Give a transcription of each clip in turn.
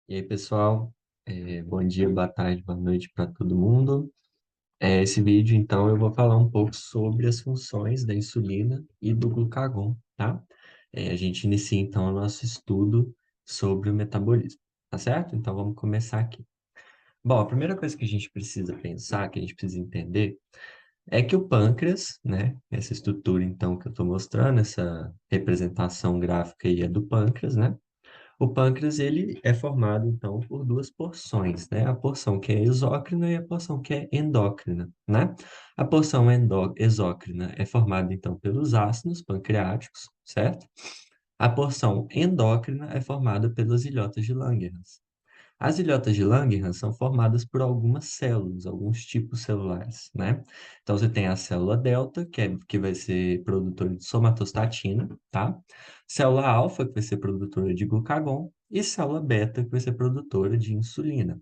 E aí, pessoal, bom dia, boa tarde, boa noite para todo mundo. Esse vídeo, então, eu vou falar um pouco sobre as funções da insulina e do glucagon, tá? A gente inicia, então, o nosso estudo sobre o metabolismo, tá certo? Então, vamos começar aqui. Bom, a primeira coisa que a gente precisa pensar, que a gente precisa entender, é que o pâncreas, né, essa estrutura, então, que eu estou mostrando, essa representação gráfica aí é do pâncreas, né? O pâncreas ele é formado então por duas porções, né? A porção que é exócrina e a porção que é endócrina, né? A porção exócrina é formada então pelos ácidos pancreáticos, certo? A porção endócrina é formada pelas ilhotas de Langerhans. As ilhotas de Langerhans são formadas por algumas células, alguns tipos celulares, né? Então, você tem a célula delta, que vai ser produtora de somatostatina, tá? Célula alfa, que vai ser produtora de glucagon, e célula beta, que vai ser produtora de insulina.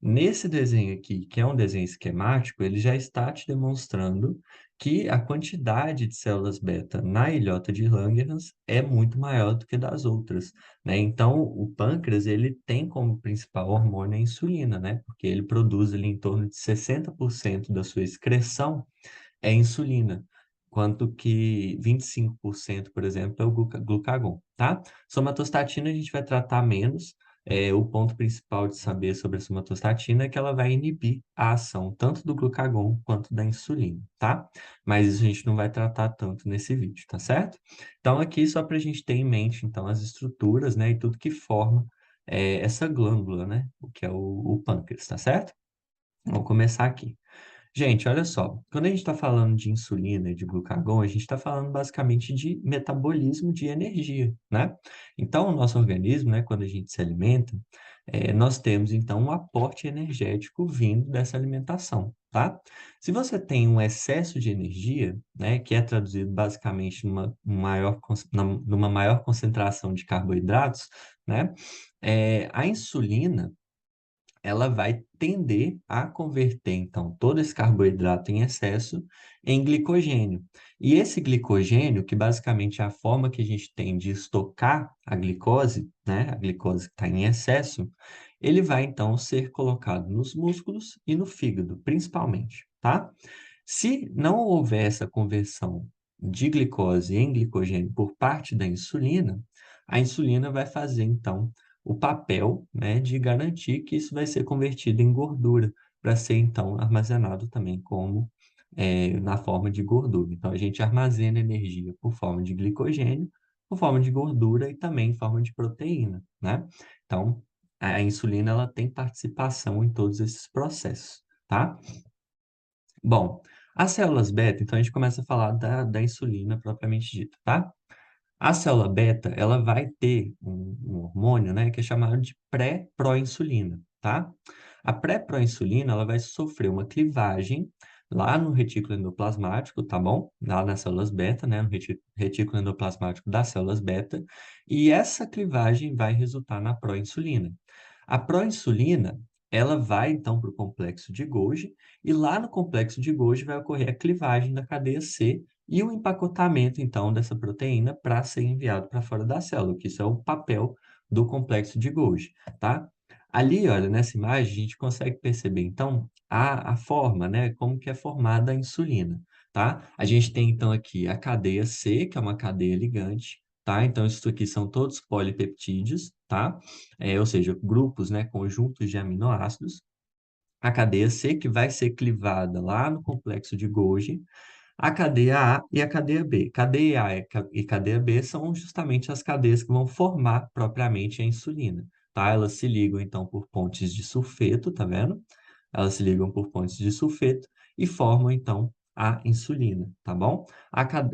Nesse desenho aqui, que é um desenho esquemático, ele já está te demonstrando que a quantidade de células beta na ilhota de Langerhans é muito maior do que das outras, né? Então, o pâncreas, ele tem como principal hormônio a insulina, né? Porque ele produz ali em torno de 60% da sua excreção é insulina, enquanto que 25%, por exemplo, é o glucagon, tá? Somatostatina a gente vai tratar menos. O ponto principal de saber sobre a somatostatina é que ela vai inibir a ação tanto do glucagon quanto da insulina, tá? Mas isso a gente não vai tratar tanto nesse vídeo, tá certo? Então, aqui só para a gente ter em mente, então, as estruturas, né, e tudo que forma essa glândula, né, o que é o pâncreas, tá certo? Vamos começar aqui. Gente, olha só, quando a gente está falando de insulina e de glucagon, a gente está falando basicamente de metabolismo de energia, né? Então, o nosso organismo, né, quando a gente se alimenta, nós temos então um aporte energético vindo dessa alimentação, tá? Se você tem um excesso de energia, né, que é traduzido basicamente numa maior concentração de carboidratos, né, a insulina ela vai tender a converter, então, todo esse carboidrato em excesso em glicogênio. E esse glicogênio, que basicamente é a forma que a gente tem de estocar a glicose, né, a glicose que está em excesso, ele vai, então, ser colocado nos músculos e no fígado, principalmente, tá? Se não houver essa conversão de glicose em glicogênio por parte da insulina, a insulina vai fazer, então, o papel, né, de garantir que isso vai ser convertido em gordura, para ser, então, armazenado também como na forma de gordura. Então, a gente armazena energia por forma de glicogênio, por forma de gordura e também em forma de proteína, né? Então, a insulina, ela tem participação em todos esses processos, tá? Bom, as células beta, então a gente começa a falar da insulina propriamente dita, tá? A célula beta, ela vai ter um hormônio, né, que é chamado de pré-proinsulina, tá? A pré-proinsulina, ela vai sofrer uma clivagem lá no retículo endoplasmático, tá bom? Lá nas células beta, né, no retículo endoplasmático das células beta, e essa clivagem vai resultar na proinsulina. A proinsulina, ela vai então para o complexo de Golgi, e lá no complexo de Golgi vai ocorrer a clivagem da cadeia C e o empacotamento, então, dessa proteína para ser enviado para fora da célula, que isso é o papel do complexo de Golgi, tá? Ali, olha, nessa imagem, a gente consegue perceber, então, a forma, né? Como que é formada a insulina, tá? A gente tem, então, aqui a cadeia C, que é uma cadeia ligante, tá? Então, isso aqui são todos polipeptídeos, tá? Ou seja, grupos, né? Conjuntos de aminoácidos. A cadeia C, que vai ser clivada lá no complexo de Golgi, a cadeia A e a cadeia B. Cadeia A e cadeia B são justamente as cadeias que vão formar propriamente a insulina, tá? Elas se ligam, então, por pontes de sulfeto, tá vendo? Elas se ligam por pontes de sulfeto e formam, então, a insulina, tá bom?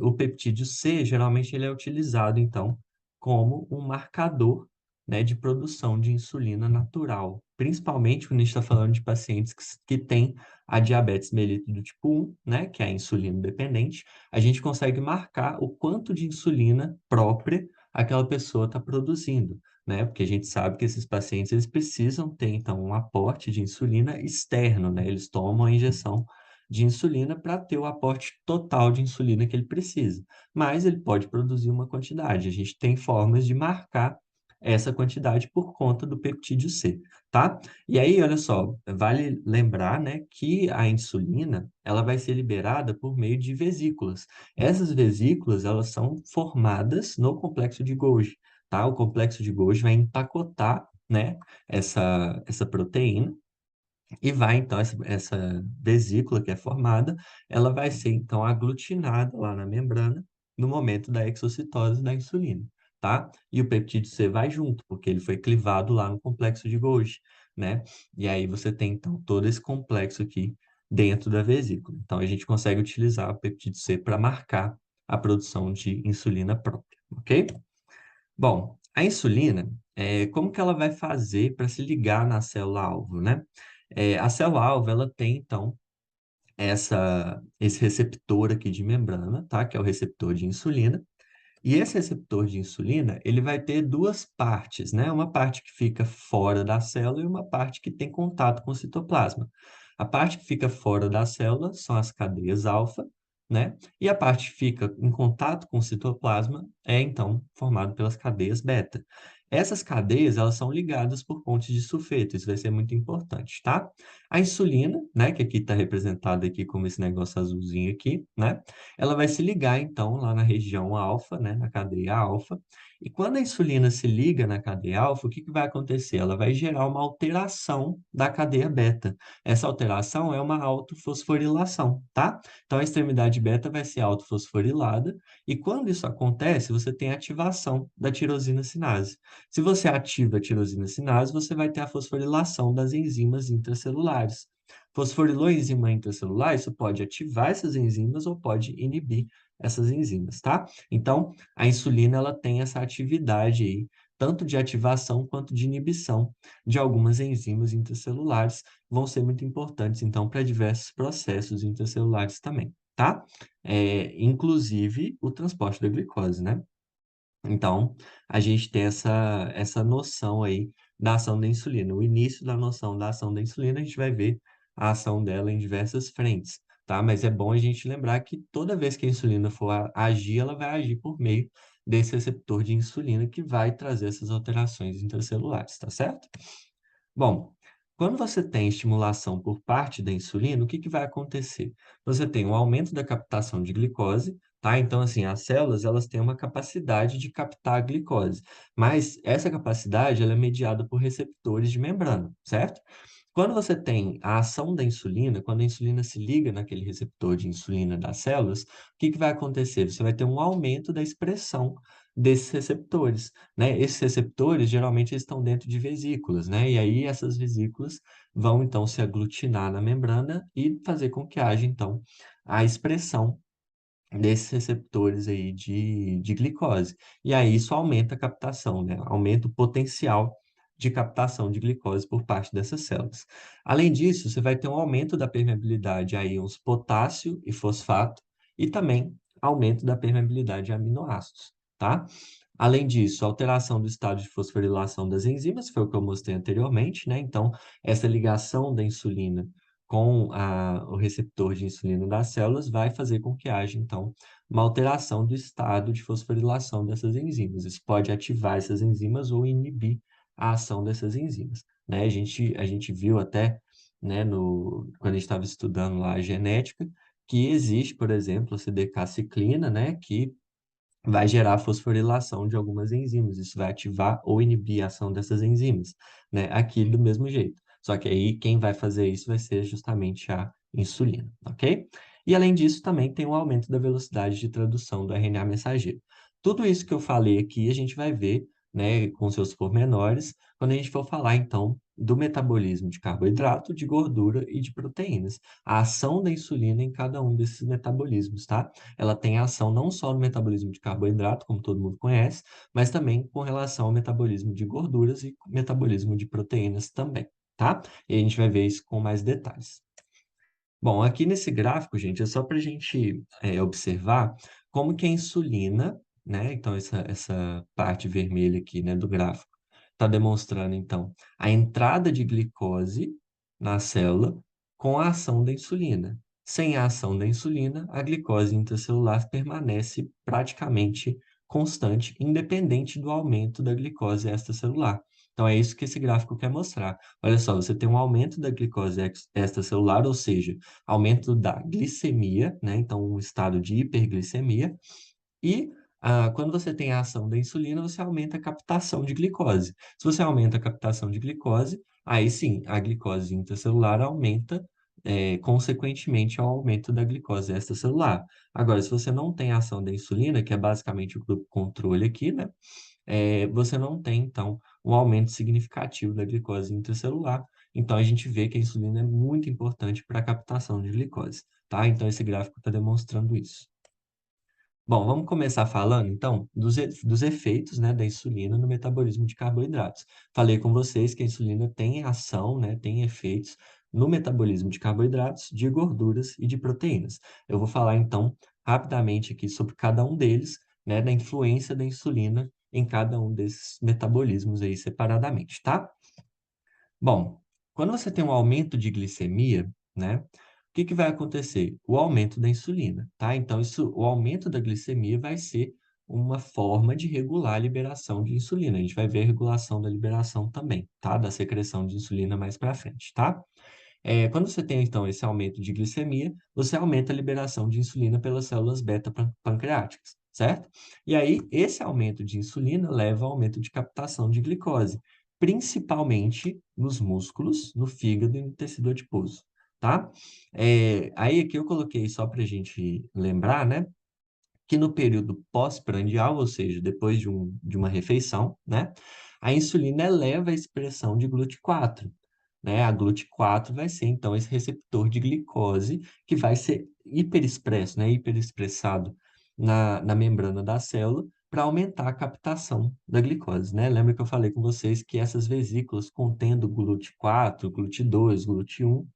O peptídeo C, geralmente, ele é utilizado, então, como um marcador, né, de produção de insulina natural, principalmente quando a gente está falando de pacientes que têm a diabetes mellitus do tipo 1, né, que é a insulina dependente, a gente consegue marcar o quanto de insulina própria aquela pessoa está produzindo, né? Porque a gente sabe que esses pacientes eles precisam ter então um aporte de insulina externo, né? Eles tomam a injeção de insulina para ter o aporte total de insulina que ele precisa, mas ele pode produzir uma quantidade. A gente tem formas de marcar essa quantidade por conta do peptídeo C, tá? E aí, olha só, vale lembrar, né, que a insulina, ela vai ser liberada por meio de vesículas. Essas vesículas, elas são formadas no complexo de Golgi, tá? O complexo de Golgi vai empacotar, né, essa proteína e vai, então, essa vesícula que é formada, ela vai ser, então, aglutinada lá na membrana no momento da exocitose da insulina, tá? E o peptídeo C vai junto, porque ele foi clivado lá no complexo de Golgi, né? E aí você tem, então, todo esse complexo aqui dentro da vesícula. Então, a gente consegue utilizar o peptídeo C para marcar a produção de insulina própria, ok? Bom, a insulina, como que ela vai fazer para se ligar na célula-alvo, né? A célula-alvo, ela tem, então, esse receptor aqui de membrana, tá? Que é o receptor de insulina. E esse receptor de insulina, ele vai ter duas partes, né? Uma parte que fica fora da célula e uma parte que tem contato com o citoplasma. A parte que fica fora da célula são as cadeias alfa, né? E a parte que fica em contato com o citoplasma é, então, formada pelas cadeias beta. Essas cadeias, elas são ligadas por pontes de sulfeto, isso vai ser muito importante, tá? A insulina, né, que aqui está representada aqui como esse negócio azulzinho aqui, né? Ela vai se ligar, então, lá na região alfa, né, na cadeia alfa. E quando a insulina se liga na cadeia alfa, o que que vai acontecer? Ela vai gerar uma alteração da cadeia beta. Essa alteração é uma autofosforilação, tá? Então, a extremidade beta vai ser autofosforilada, e quando isso acontece, você tem a ativação da tirosina sinase. Se você ativa a tirosina sinase, você vai ter a fosforilação das enzimas intracelulares. Fosforilou a enzima intracelular, isso pode ativar essas enzimas ou pode inibir essas enzimas, tá? Então, a insulina, ela tem essa atividade aí, tanto de ativação quanto de inibição de algumas enzimas intracelulares, vão ser muito importantes, então, para diversos processos intracelulares também, tá? Inclusive o transporte da glicose, né? Então, a gente tem essa noção aí da ação da insulina. O início da noção da ação da insulina, a gente vai ver a ação dela em diversas frentes, tá? Mas é bom a gente lembrar que toda vez que a insulina for agir, ela vai agir por meio desse receptor de insulina que vai trazer essas alterações intracelulares, tá certo? Bom, quando você tem estimulação por parte da insulina, o que que vai acontecer? Você tem um aumento da captação de glicose, tá? Então, assim, as células, elas têm uma capacidade de captar a glicose, mas essa capacidade, ela é mediada por receptores de membrana, certo? Quando você tem a ação da insulina, quando a insulina se liga naquele receptor de insulina das células, o que que vai acontecer? Você vai ter um aumento da expressão desses receptores, né? Esses receptores, geralmente, eles estão dentro de vesículas, né? E aí essas vesículas vão, então, se aglutinar na membrana e fazer com que haja, então, a expressão desses receptores aí de glicose. E aí isso aumenta a captação, né? Aumenta o potencial de captação de glicose por parte dessas células. Além disso, você vai ter um aumento da permeabilidade a íons potássio e fosfato e também aumento da permeabilidade a aminoácidos, tá? Além disso, alteração do estado de fosforilação das enzimas, foi o que eu mostrei anteriormente, né? Então, essa ligação da insulina com o receptor de insulina das células vai fazer com que haja, então, uma alteração do estado de fosforilação dessas enzimas. Isso pode ativar essas enzimas ou inibir a ação dessas enzimas, né? A gente viu até, né, quando a gente estava estudando lá a genética, que existe, por exemplo, a CDK-ciclina, né, que vai gerar fosforilação de algumas enzimas. Isso vai ativar ou inibir a ação dessas enzimas, né? Aqui do mesmo jeito. Só que aí quem vai fazer isso vai ser justamente a insulina, ok? E além disso, também tem o aumento da velocidade de tradução do RNA mensageiro. Tudo isso que eu falei aqui, a gente vai ver, né, com seus pormenores, quando a gente for falar, então, do metabolismo de carboidrato, de gordura e de proteínas. A ação da insulina em cada um desses metabolismos, tá? Ela tem ação não só no metabolismo de carboidrato, como todo mundo conhece, mas também com relação ao metabolismo de gorduras e metabolismo de proteínas também, tá? E a gente vai ver isso com mais detalhes. Bom, aqui nesse gráfico, gente, é só para a gente observar como que a insulina, né? Então, essa parte vermelha aqui, né, do gráfico, está demonstrando, então, a entrada de glicose na célula com a ação da insulina. Sem a ação da insulina, a glicose intracelular permanece praticamente constante, independente do aumento da glicose extracelular. Então, é isso que esse gráfico quer mostrar. Olha só, você tem um aumento da glicose extracelular, ou seja, aumento da glicemia, né? Então, um estado de hiperglicemia. E quando você tem a ação da insulina, você aumenta a captação de glicose. Se você aumenta a captação de glicose, aí sim, a glicose intracelular aumenta, consequentemente ao aumento da glicose extracelular. Agora, se você não tem a ação da insulina, que é basicamente o grupo controle aqui, né? Você não tem, então, um aumento significativo da glicose intracelular. Então, a gente vê que a insulina é muito importante para a captação de glicose, tá? Então, esse gráfico está demonstrando isso. Bom, vamos começar falando, então, dos efeitos, né, da insulina no metabolismo de carboidratos. Falei com vocês que a insulina tem ação, né, tem efeitos no metabolismo de carboidratos, de gorduras e de proteínas. Eu vou falar, então, rapidamente aqui sobre cada um deles, né, da influência da insulina em cada um desses metabolismos aí separadamente, tá? Bom, quando você tem um aumento de glicemia, né, o que que vai acontecer? O aumento da insulina, tá? Então, o aumento da glicemia vai ser uma forma de regular a liberação de insulina. A gente vai ver a regulação da liberação também, tá? Da secreção de insulina mais para frente, tá? Quando você tem, então, esse aumento de glicemia, você aumenta a liberação de insulina pelas células beta-pancreáticas, certo? E aí, esse aumento de insulina leva ao aumento de captação de glicose, principalmente nos músculos, no fígado e no tecido adiposo, tá? Aí aqui eu coloquei só para a gente lembrar, né? Que no período pós-prandial, ou seja, depois de uma refeição, né? A insulina eleva a expressão de GLUT4, né? A GLUT4 vai ser, então, esse receptor de glicose que vai ser hiperexpresso, né? Hiperexpressado na membrana da célula para aumentar a captação da glicose, né? Lembra que eu falei com vocês que essas vesículas contendo GLUT4, GLUT2, GLUT1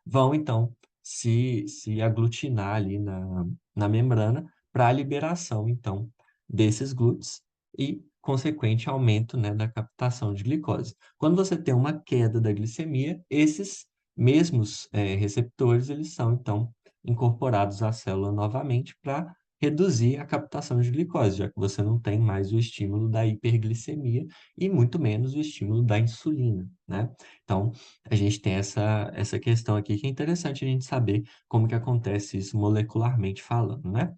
vão, então, se aglutinar ali na membrana para a liberação, então, desses glúteos e, consequente, aumento, né, da captação de glicose. Quando você tem uma queda da glicemia, esses mesmos receptores, eles são, então, incorporados à célula novamente para reduzir a captação de glicose, já que você não tem mais o estímulo da hiperglicemia e muito menos o estímulo da insulina, né? Então, a gente tem essa questão aqui que é interessante a gente saber como que acontece isso molecularmente falando, né?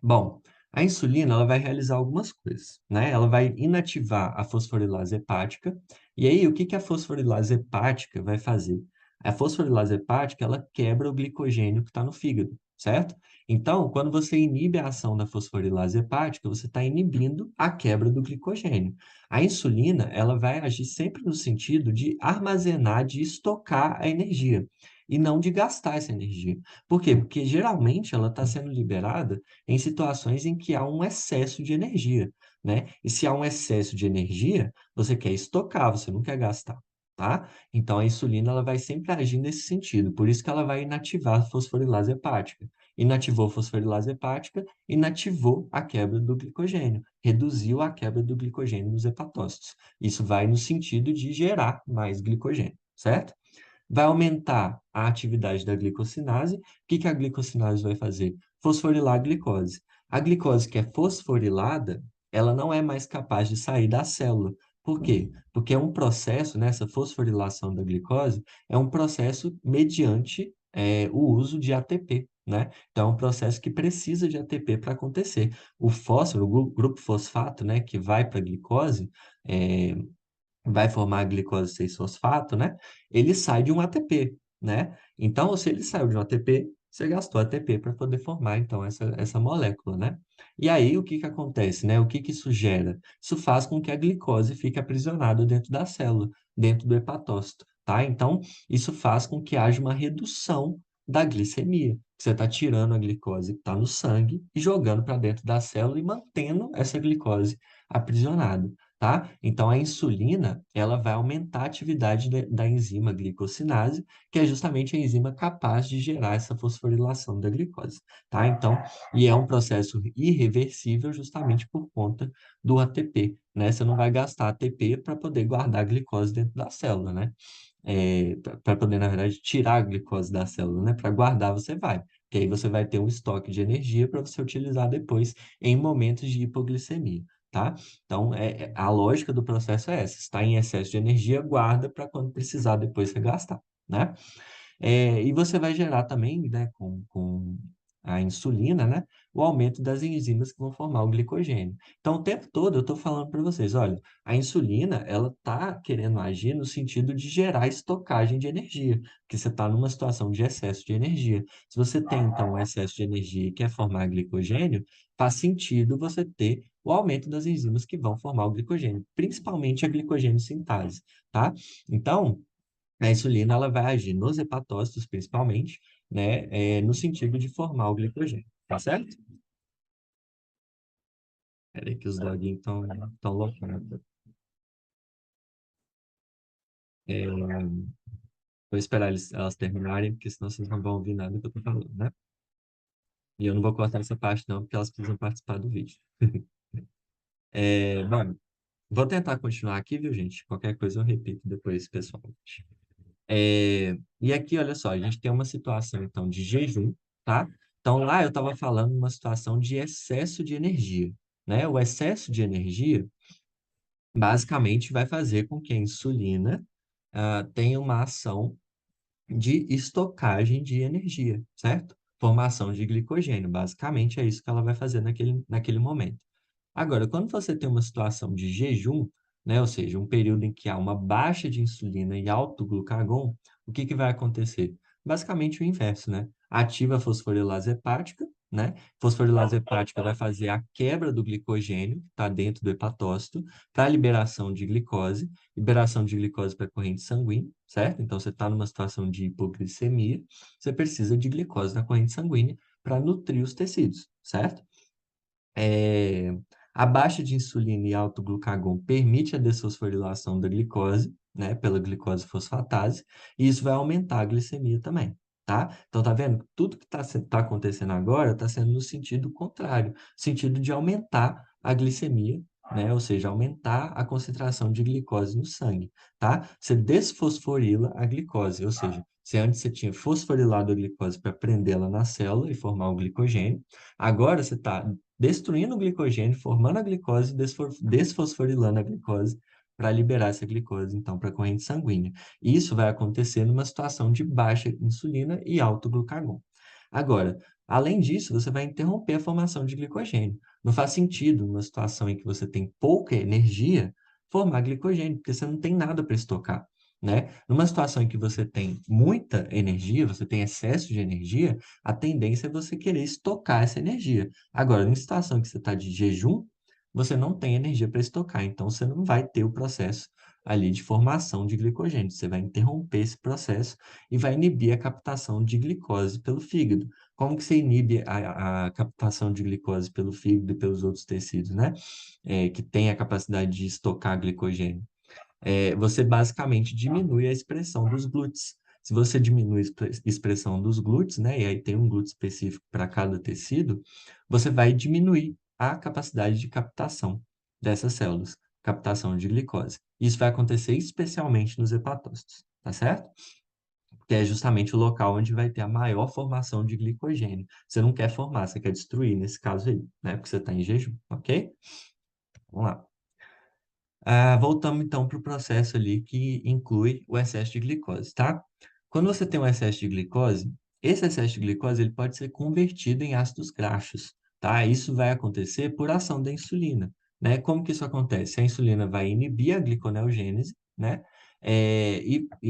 Bom, a insulina ela vai realizar algumas coisas, né? Ela vai inativar a fosforilase hepática. E aí, o que que a fosforilase hepática vai fazer? A fosforilase hepática ela quebra o glicogênio que está no fígado, certo? Então, quando você inibe a ação da fosforilase hepática, você está inibindo a quebra do glicogênio. A insulina ela vai agir sempre no sentido de armazenar, de estocar a energia e não de gastar essa energia. Por quê? Porque geralmente ela está sendo liberada em situações em que há um excesso de energia, né? E se há um excesso de energia, você quer estocar, você não quer gastar, tá? Então a insulina ela vai sempre agir nesse sentido, por isso que ela vai inativar a fosforilase hepática. Inativou a fosforilase hepática, inativou a quebra do glicogênio, reduziu a quebra do glicogênio nos hepatócitos. Isso vai no sentido de gerar mais glicogênio, certo? Vai aumentar a atividade da glicosinase. O que que a glicosinase vai fazer? Fosforilar a glicose. A glicose que é fosforilada, ela não é mais capaz de sair da célula. Por quê? Porque é um processo, né, essa fosforilação da glicose, é um processo mediante o uso de ATP, né? Então, é um processo que precisa de ATP para acontecer. O fósforo, o grupo fosfato, né, que vai para a glicose, é, vai formar a glicose 6-fosfato, né? Ele sai de um ATP, né? Então, se ele saiu de um ATP, você gastou ATP para poder formar, então, essa molécula, né? E aí, o que que acontece, né? O que que isso gera? Isso faz com que a glicose fique aprisionada dentro da célula, dentro do hepatócito, tá? Então, isso faz com que haja uma redução da glicemia. Você está tirando a glicose que está no sangue e jogando para dentro da célula e mantendo essa glicose aprisionada, tá? Então, a insulina, ela vai aumentar a atividade da enzima glicosinase, que é justamente a enzima capaz de gerar essa fosforilação da glicose, tá? Então, e é um processo irreversível justamente por conta do ATP, né? Você não vai gastar ATP para poder guardar a glicose dentro da célula, né? Para poder, na verdade, tirar a glicose da célula, né? Para guardar você vai, que aí você vai ter um estoque de energia para você utilizar depois em momentos de hipoglicemia, tá? Então, a lógica do processo é essa: está em excesso de energia, guarda para quando precisar depois você gastar, né? E você vai gerar também, né, com a insulina, né, o aumento das enzimas que vão formar o glicogênio. Então, o tempo todo eu estou falando para vocês, olha, a insulina, ela está querendo agir no sentido de gerar estocagem de energia, porque você está numa situação de excesso de energia. Se você tem, então, um excesso de energia e quer formar glicogênio, faz sentido você ter o aumento das enzimas que vão formar o glicogênio, principalmente a glicogênio sintase, tá? Então, a insulina ela vai agir nos hepatócitos, principalmente, né, no sentido de formar o glicogênio, tá certo? Peraí que os doguinhos estão loucos. Vou esperar elas terminarem, porque senão vocês não vão ouvir nada do que eu tô falando, né? E eu não vou cortar essa parte não, porque elas precisam participar do vídeo. Bom, vou tentar continuar aqui, viu, gente? Qualquer coisa eu repito depois, pessoal. E aqui, olha só, a gente tem uma situação, então, de jejum, tá? Então, lá eu estava falando uma situação de excesso de energia, né? O excesso de energia, basicamente, vai fazer com que a insulina tenha uma ação de estocagem de energia, certo? Formação de glicogênio, basicamente é isso que ela vai fazer naquele momento. Agora, quando você tem uma situação de jejum, né, ou seja, um período em que há uma baixa de insulina e alto glucagon, o que que vai acontecer? Basicamente o inverso, né? Ativa a fosforilase hepática, né? Fosforilase hepática vai fazer a quebra do glicogênio, que está dentro do hepatócito, para a liberação de glicose para a corrente sanguínea, certo? Então, você está numa situação de hipoglicemia, você precisa de glicose na corrente sanguínea para nutrir os tecidos, certo? É, a baixa de insulina e alto glucagon permite a desfosforilação da glicose, né, pela glicose fosfatase, e isso vai aumentar a glicemia também, tá? Então, tá vendo? Tudo que tá acontecendo agora está sendo no sentido contrário, sentido de aumentar a glicemia, né? Ou seja, aumentar a concentração de glicose no sangue, tá? Você desfosforila a glicose, ou seja, se antes você tinha fosforilado a glicose para prendê-la na célula e formar o glicogênio, agora você está destruindo o glicogênio, formando a glicose, desfosforilando a glicose para liberar essa glicose, então, para a corrente sanguínea. E isso vai acontecer numa situação de baixa insulina e alto glucagon. Agora, além disso, você vai interromper a formação de glicogênio. Não faz sentido, numa situação em que você tem pouca energia, formar glicogênio, porque você não tem nada para estocar. Né? Numa situação em que você tem muita energia, você tem excesso de energia, a tendência é você querer estocar essa energia. Agora, em situação que você está de jejum, você não tem energia para estocar, então você não vai ter o processo ali de formação de glicogênio. Você vai interromper esse processo e vai inibir a captação de glicose pelo fígado. Como que você inibe a captação de glicose pelo fígado e pelos outros tecidos, né? Que tem a capacidade de estocar glicogênio? Você basicamente diminui a expressão dos glúteos. Se você diminui a expressão dos glúteos, né, e aí tem um glúteo específico para cada tecido, você vai diminuir a capacidade de captação dessas células, captação de glicose. Isso vai acontecer especialmente nos hepatócitos, tá certo? Que é justamente o local onde vai ter a maior formação de glicogênio. Você não quer formar, você quer destruir nesse caso aí, né? Porque você está em jejum, ok? Vamos lá. Voltamos então para o processo ali que inclui o excesso de glicose, tá? Quando você tem um excesso de glicose, esse excesso de glicose ele pode ser convertido em ácidos graxos, tá? Isso vai acontecer por ação da insulina, né? Como que isso acontece? A insulina vai inibir a gliconeogênese, né?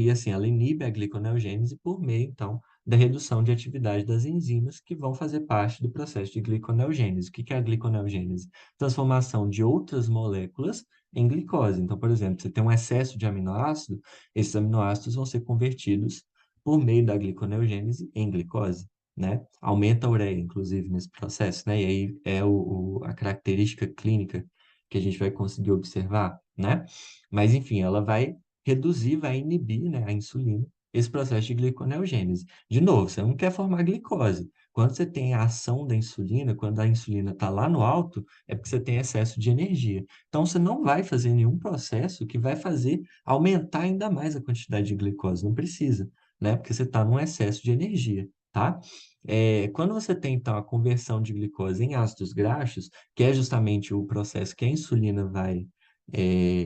Assim, ela inibe a gliconeogênese por meio, então, da redução de atividade das enzimas que vão fazer parte do processo de gliconeogênese. O que que é a gliconeogênese? Transformação de outras moléculas em glicose. Então, por exemplo, você tem um excesso de aminoácido, esses aminoácidos vão ser convertidos por meio da gliconeogênese em glicose, né? Aumenta a ureia, inclusive, nesse processo, né? E aí é a característica clínica que a gente vai conseguir observar, né? Mas, enfim, ela vai reduzir, vai inibir, né, a insulina, esse processo de gliconeogênese. De novo, você não quer formar glicose. Quando você tem a ação da insulina, quando a insulina está lá no alto, é porque você tem excesso de energia. Então, você não vai fazer nenhum processo que vai fazer aumentar ainda mais a quantidade de glicose. Não precisa, né? Porque você está num excesso de energia. tá? Quando você tem, então, a conversão de glicose em ácidos graxos, que é justamente o processo que a insulina vai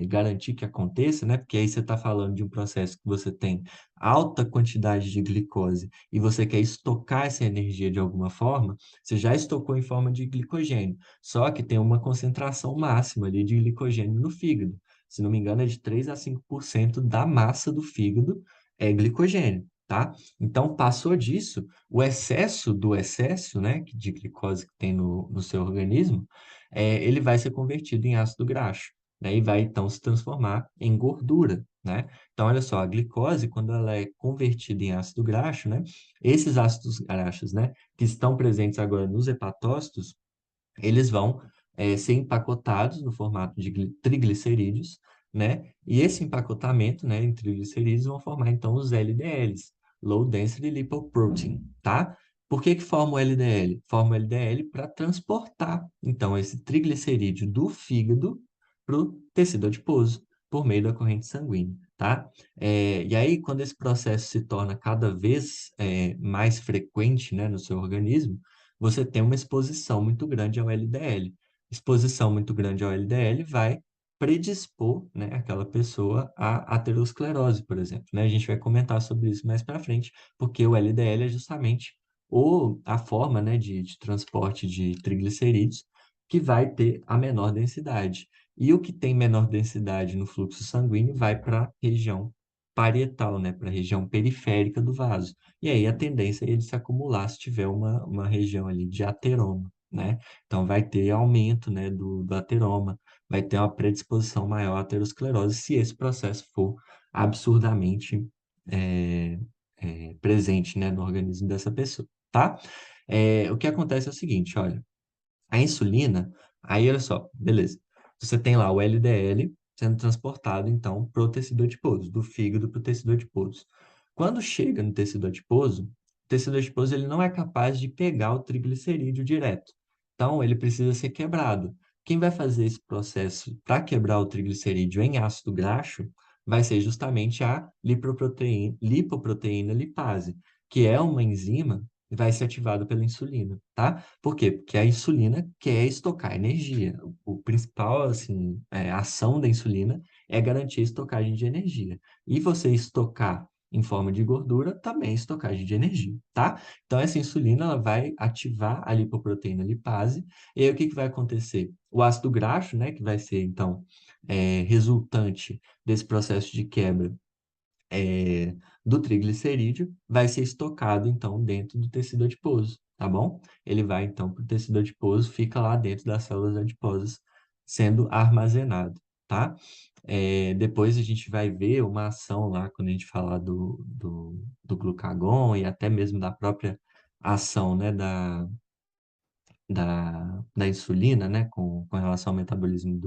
garantir que aconteça, né? Porque aí você está falando de um processo que você tem alta quantidade de glicose e você quer estocar essa energia de alguma forma, você já estocou em forma de glicogênio, só que tem uma concentração máxima ali de glicogênio no fígado. Se não me engano, é de 3 a 5% da massa do fígado é glicogênio, tá? Então, passou disso, o excesso do excesso, né, de glicose que tem no seu organismo, ele vai ser convertido em ácido graxo, né, e vai então se transformar em gordura, né? Então, olha só, a glicose, quando ela é convertida em ácido graxo, né, esses ácidos graxos, né, que estão presentes agora nos hepatócitos, eles vão ser empacotados no formato de triglicerídeos, né? E esse empacotamento, né, em triglicerídeos vão formar então os LDLs, Low Density Lipoprotein, tá? Por que que forma o LDL? Forma o LDL para transportar então esse triglicerídeo do fígado para o tecido adiposo por meio da corrente sanguínea, tá? E aí, quando esse processo se torna cada vez mais frequente, né, no seu organismo, você tem uma exposição muito grande ao LDL. Exposição muito grande ao LDL vai predispor, né, aquela pessoa à aterosclerose, por exemplo, né? A gente vai comentar sobre isso mais para frente, porque o LDL é justamente a forma, né, de transporte de triglicerídeos que vai ter a menor densidade. E o que tem menor densidade no fluxo sanguíneo vai para a região parietal, né, para a região periférica do vaso. E aí a tendência é ele se acumular se tiver uma região ali de ateroma, né? Então vai ter aumento, né, do ateroma, vai ter uma predisposição maior à aterosclerose se esse processo for absurdamente é, presente, né, no organismo dessa pessoa, tá? O que acontece é o seguinte, olha, a insulina, aí olha só, beleza. Você tem lá o LDL sendo transportado, então, para o tecido adiposo, do fígado para o tecido adiposo. Quando chega no o tecido adiposo ele não é capaz de pegar o triglicerídeo direto. Então, ele precisa ser quebrado. Quem vai fazer esse processo para quebrar o triglicerídeo em ácido graxo vai ser justamente a lipoproteína lipase, que é uma enzima que vai ser ativada pela insulina, tá? Por quê? Porque a insulina quer estocar energia. O principal, assim, ação da insulina é garantir a estocagem de energia. E você estocar em forma de gordura também é estocagem de energia, tá? Então, essa insulina ela vai ativar a lipoproteína lipase. E aí, o que que vai acontecer? O ácido graxo, né, que vai ser, então, resultante desse processo de quebra é, do triglicerídeo vai ser estocado, então, dentro do tecido adiposo, tá bom? Ele vai, então, para o tecido adiposo, fica lá dentro das células adiposas, sendo armazenado, tá? Depois a gente vai ver uma ação lá, quando a gente falar do glucagon e até mesmo da própria ação, né, da insulina, né, com relação ao metabolismo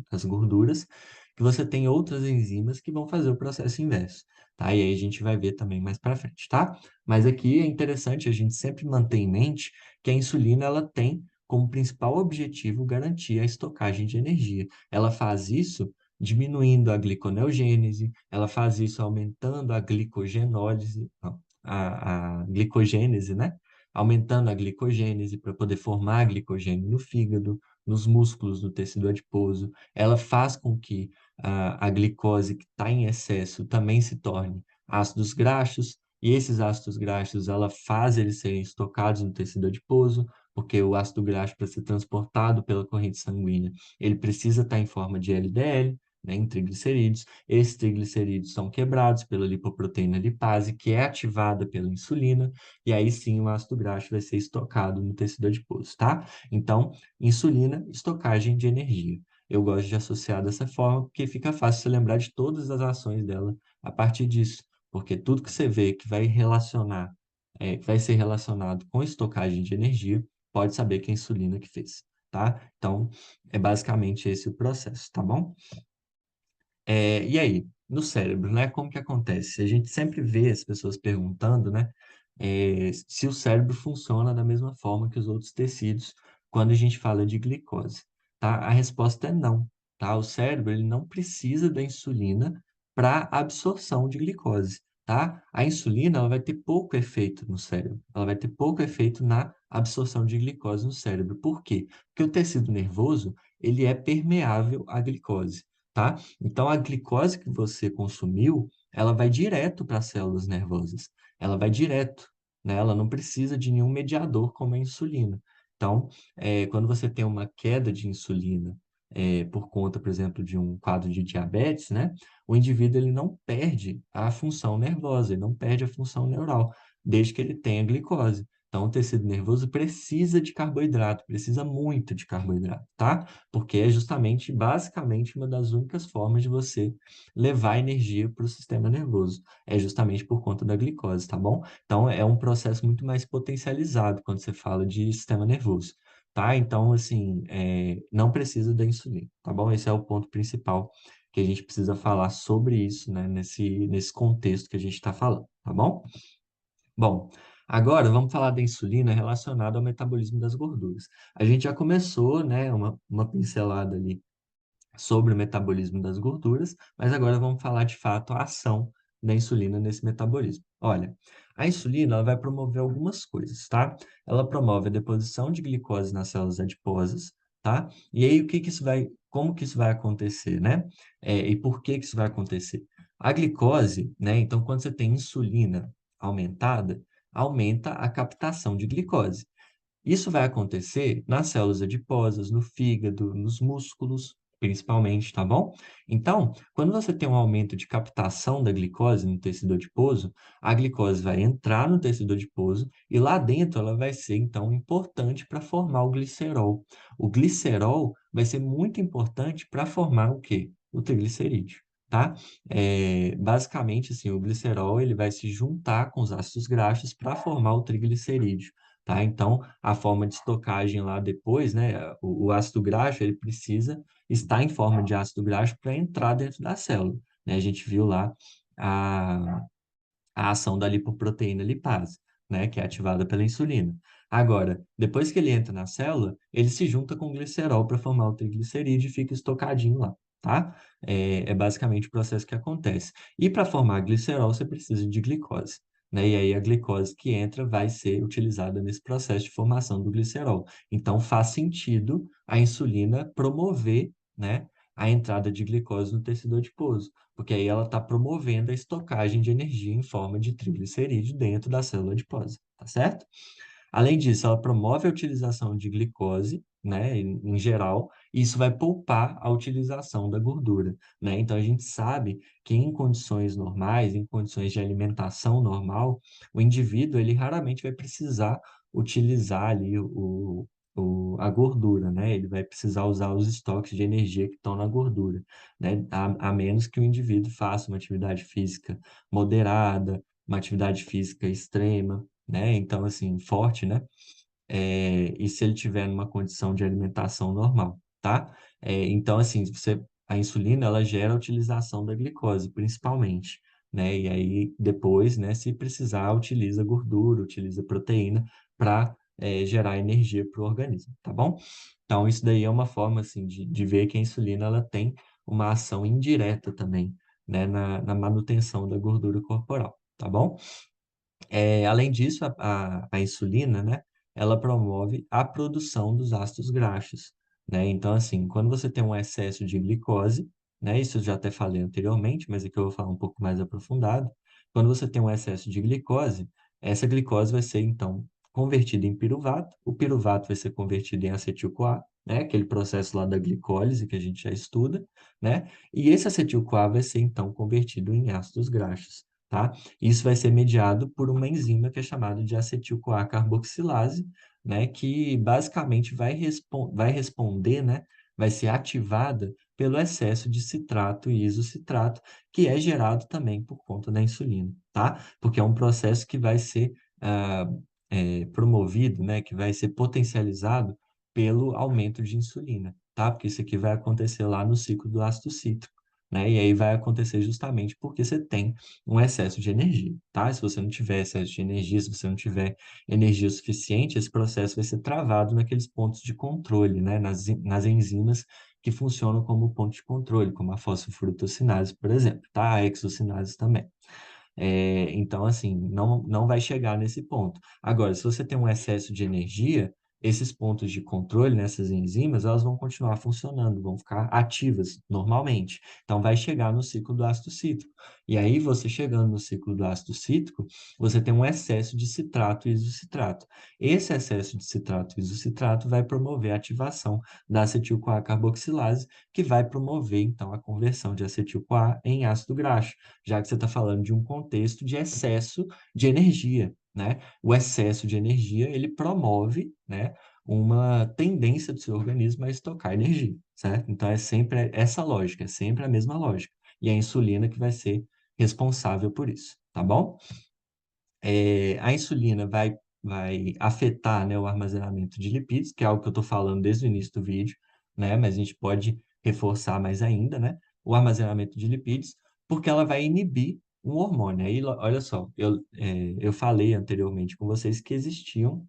das gorduras, que você tem outras enzimas que vão fazer o processo inverso, tá? E aí a gente vai ver também mais para frente, tá? Mas aqui é interessante a gente sempre manter em mente que a insulina, ela tem como principal objetivo garantir a estocagem de energia. Ela faz isso diminuindo a gliconeogênese, ela faz isso aumentando a glicogenólise, não, a glicogênese, né? Aumentando a glicogênese para poder formar glicogênio no fígado, nos músculos, no tecido adiposo. Ela faz com que a glicose que está em excesso também se torne ácidos graxos, e esses ácidos graxos, ela faz eles serem estocados no tecido adiposo, porque o ácido graxo, para ser transportado pela corrente sanguínea, ele precisa estar em forma de LDL, né, em triglicerídeos. Esses triglicerídeos são quebrados pela lipoproteína lipase, que é ativada pela insulina, e aí sim o ácido graxo vai ser estocado no tecido adiposo, tá? Então, insulina, estocagem de energia. Eu gosto de associar dessa forma porque fica fácil você lembrar de todas as ações dela a partir disso, porque tudo que você vê que vai relacionar, que vai ser relacionado com estocagem de energia, pode saber que é a insulina que fez, tá? Então, é basicamente esse o processo, tá bom? E aí, no cérebro, né? Como que acontece? A gente sempre vê as pessoas perguntando, né? Se o cérebro funciona da mesma forma que os outros tecidos quando a gente fala de glicose, tá? A resposta é não, tá? O cérebro, ele não precisa da insulina para absorção de glicose. tá? A insulina, ela vai ter pouco efeito no cérebro. Ela vai ter pouco efeito na absorção de glicose no cérebro. Por quê? Porque o tecido nervoso, ele é permeável à glicose, tá? Então, a glicose que você consumiu, ela vai direto para as células nervosas. Ela vai direto, né? Ela não precisa de nenhum mediador como a insulina. Então, quando você tem uma queda de insulina, por conta, por exemplo, de um quadro de diabetes, né? O indivíduo ele não perde a função nervosa, ele não perde a função neural, desde que ele tenha glicose. Então, o tecido nervoso precisa de carboidrato, precisa muito de carboidrato, tá? Porque é justamente, basicamente, uma das únicas formas de você levar energia para o sistema nervoso. É justamente por conta da glicose, tá bom? Então, é um processo muito mais potencializado quando você fala de sistema nervoso, tá? Então, assim, não precisa da insulina, tá bom? Esse é o ponto principal que a gente precisa falar sobre isso, né, nesse contexto que a gente está falando, tá bom? Bom, agora vamos falar da insulina relacionada ao metabolismo das gorduras. A gente já começou, né, uma pincelada ali sobre o metabolismo das gorduras, mas agora vamos falar de fato a ação da insulina nesse metabolismo. Olha, a insulina ela vai promover algumas coisas, tá? Ela promove a deposição de glicose nas células adiposas, tá? E aí como que isso vai acontecer, né? E por que que isso vai acontecer? A glicose, né? Então, quando você tem insulina aumentada, aumenta a captação de glicose. Isso vai acontecer nas células adiposas, no fígado, nos músculos, principalmente, tá bom? Então, quando você tem um aumento de captação da glicose no tecido adiposo, a glicose vai entrar no tecido adiposo e lá dentro ela vai ser, então, importante para formar o glicerol. O glicerol vai ser muito importante para formar o quê? O triglicerídeo, tá? Basicamente, assim, o glicerol ele vai se juntar com os ácidos graxos para formar o triglicerídeo. Tá? Então, a forma de estocagem lá depois, né, o ácido graxo, ele precisa estar em forma de ácido graxo para entrar dentro da célula, né? A gente viu lá a, a ação da lipoproteína lipase, né, que é ativada pela insulina. Agora, depois que ele entra na célula, ele se junta com o glicerol para formar o triglicerídeo e fica estocadinho lá, tá? É basicamente o processo que acontece. E para formar glicerol, você precisa de glicose, né? E aí a glicose que entra vai ser utilizada nesse processo de formação do glicerol. Então, faz sentido a insulina promover, né, a entrada de glicose no tecido adiposo, porque aí ela está promovendo a estocagem de energia em forma de triglicerídeo dentro da célula adiposa, tá certo? Além disso, ela promove a utilização de glicose, né, em geral, e isso vai poupar a utilização da gordura, né? Então, a gente sabe que em condições normais, em condições de alimentação normal, o indivíduo, ele raramente vai precisar utilizar ali a gordura, né? Ele vai precisar usar os estoques de energia que estão na gordura, né? A menos que o indivíduo faça uma atividade física moderada, uma atividade física extrema, né? Então, assim, forte, né? E se ele tiver numa condição de alimentação normal, tá? Então, assim, a insulina, ela gera a utilização da glicose, principalmente, né? E aí, depois, né, se precisar, utiliza gordura, utiliza proteína para gerar energia para o organismo, tá bom? Então, isso daí é uma forma, assim, de ver que a insulina, ela tem uma ação indireta também, né, na manutenção da gordura corporal, tá bom? Além disso, a insulina, né, ela promove a produção dos ácidos graxos, né? Então, assim, quando você tem um excesso de glicose, né, isso eu já até falei anteriormente, mas aqui eu vou falar um pouco mais aprofundado. Quando você tem um excesso de glicose, essa glicose vai ser, então, convertida em piruvato, o piruvato vai ser convertido em acetil-CoA, né, aquele processo lá da glicólise que a gente já estuda, né? E esse acetil-CoA vai ser, então, convertido em ácidos graxos, tá? Isso vai ser mediado por uma enzima que é chamada de acetil-CoA carboxilase, né, que basicamente vai responder, né, vai ser ativada pelo excesso de citrato e isocitrato, que é gerado também por conta da insulina, tá? Porque é um processo que vai ser promovido, né, que vai ser potencializado pelo aumento de insulina, tá? Porque isso aqui vai acontecer lá no ciclo do ácido cítrico, né? E aí vai acontecer justamente porque você tem um excesso de energia, tá? Se você não tiver excesso de energia, se você não tiver energia suficiente, esse processo vai ser travado naqueles pontos de controle, né? Nas enzimas que funcionam como ponto de controle, como a fosfofructocinase, por exemplo, tá? A hexocinase também. Então, assim, não vai chegar nesse ponto. Agora, se você tem um excesso de energia, esses pontos de controle, nessas enzimas, elas vão continuar funcionando, vão ficar ativas normalmente. Então, vai chegar no ciclo do ácido cítrico. E aí, você chegando no ciclo do ácido cítrico, você tem um excesso de citrato e isocitrato. Esse excesso de citrato e isocitrato vai promover a ativação da acetil-CoA carboxilase, que vai promover, então, a conversão de acetil-CoA em ácido graxo, já que você está falando de um contexto de excesso de energia, né? O excesso de energia, ele promove, né, uma tendência do seu organismo a estocar energia, certo? Então, é sempre essa lógica, é sempre a mesma lógica. E a insulina que vai ser responsável por isso, tá bom? A insulina vai afetar, né, o armazenamento de lipídios, que é algo que eu estou falando desde o início do vídeo, né, mas a gente pode reforçar mais ainda, né, o armazenamento de lipídios, porque ela vai inibir um hormônio. Aí, olha só, eu falei anteriormente com vocês que existiam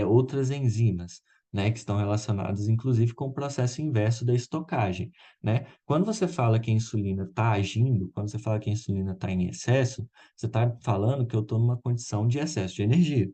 outras enzimas, né, que estão relacionadas, inclusive, com o processo inverso da estocagem, né? Quando você fala que a insulina está agindo, quando você fala que a insulina está em excesso, você está falando que eu estou numa condição de excesso de energia.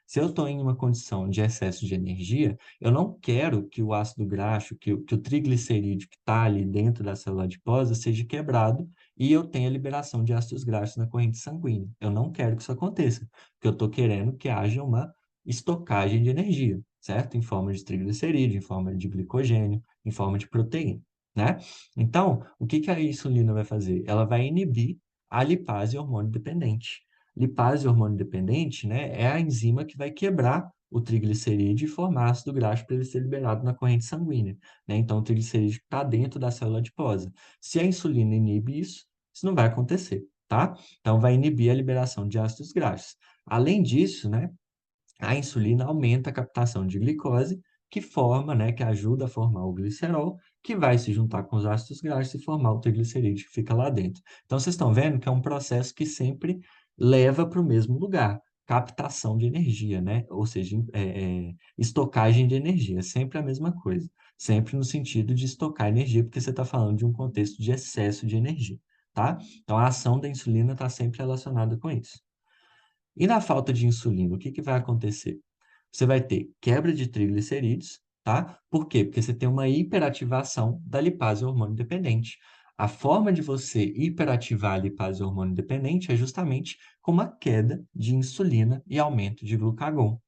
Se eu estou em uma condição de excesso de energia, eu não quero que o ácido graxo, que o triglicerídeo que está ali dentro da célula adiposa seja quebrado e eu tenha liberação de ácidos graxos na corrente sanguínea. Eu não quero que isso aconteça, porque eu estou querendo que haja uma estocagem de energia, certo? Em forma de triglicerídeo, em forma de glicogênio, em forma de proteína, né? Então, o que que a insulina vai fazer? Ela vai inibir a lipase hormônio dependente. Lipase hormônio dependente, né, é a enzima que vai quebrar o triglicerídeo e formar ácido graxo para ele ser liberado na corrente sanguínea, né? Então, o triglicerídeo está dentro da célula adiposa. Se a insulina inibe isso, isso não vai acontecer, tá? Então, vai inibir a liberação de ácidos graxos. Além disso, né, a insulina aumenta a captação de glicose, que forma, né, que ajuda a formar o glicerol, que vai se juntar com os ácidos graxos e formar o triglicerídeo que fica lá dentro. Então, vocês estão vendo que é um processo que sempre leva para o mesmo lugar, captação de energia, né? Ou seja, estocagem de energia, sempre a mesma coisa. Sempre no sentido de estocar energia, porque você está falando de um contexto de excesso de energia, tá? Então, a ação da insulina está sempre relacionada com isso. E na falta de insulina, o que que vai acontecer? Você vai ter quebra de triglicerídeos, tá? Por quê? Porque você tem uma hiperativação da lipase hormônio dependente. A forma de você hiperativar a lipase hormônio dependente é justamente com uma queda de insulina e aumento de glucagon.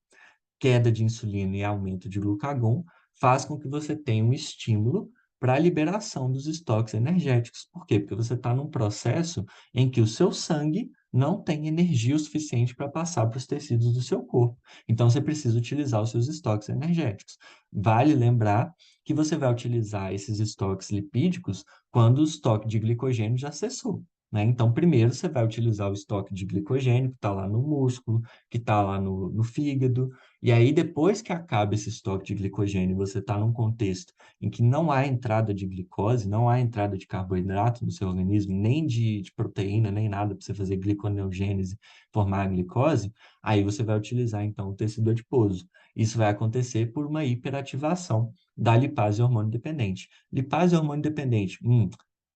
Queda de insulina e aumento de glucagon faz com que você tenha um estímulo para a liberação dos estoques energéticos. Por quê? Porque você está num processo em que o seu sangue não tem energia o suficiente para passar para os tecidos do seu corpo. Então, você precisa utilizar os seus estoques energéticos. Vale lembrar que você vai utilizar esses estoques lipídicos quando o estoque de glicogênio já cessou, né? Então, primeiro você vai utilizar o estoque de glicogênio que está lá no músculo, que está lá no fígado, e aí, depois que acaba esse estoque de glicogênio, você está num contexto em que não há entrada de glicose, não há entrada de carboidrato no seu organismo, nem de proteína, nem nada para você fazer gliconeogênese, formar a glicose, aí você vai utilizar, então, o tecido adiposo. Isso vai acontecer por uma hiperativação da lipase hormônio dependente. Lipase hormônio dependente,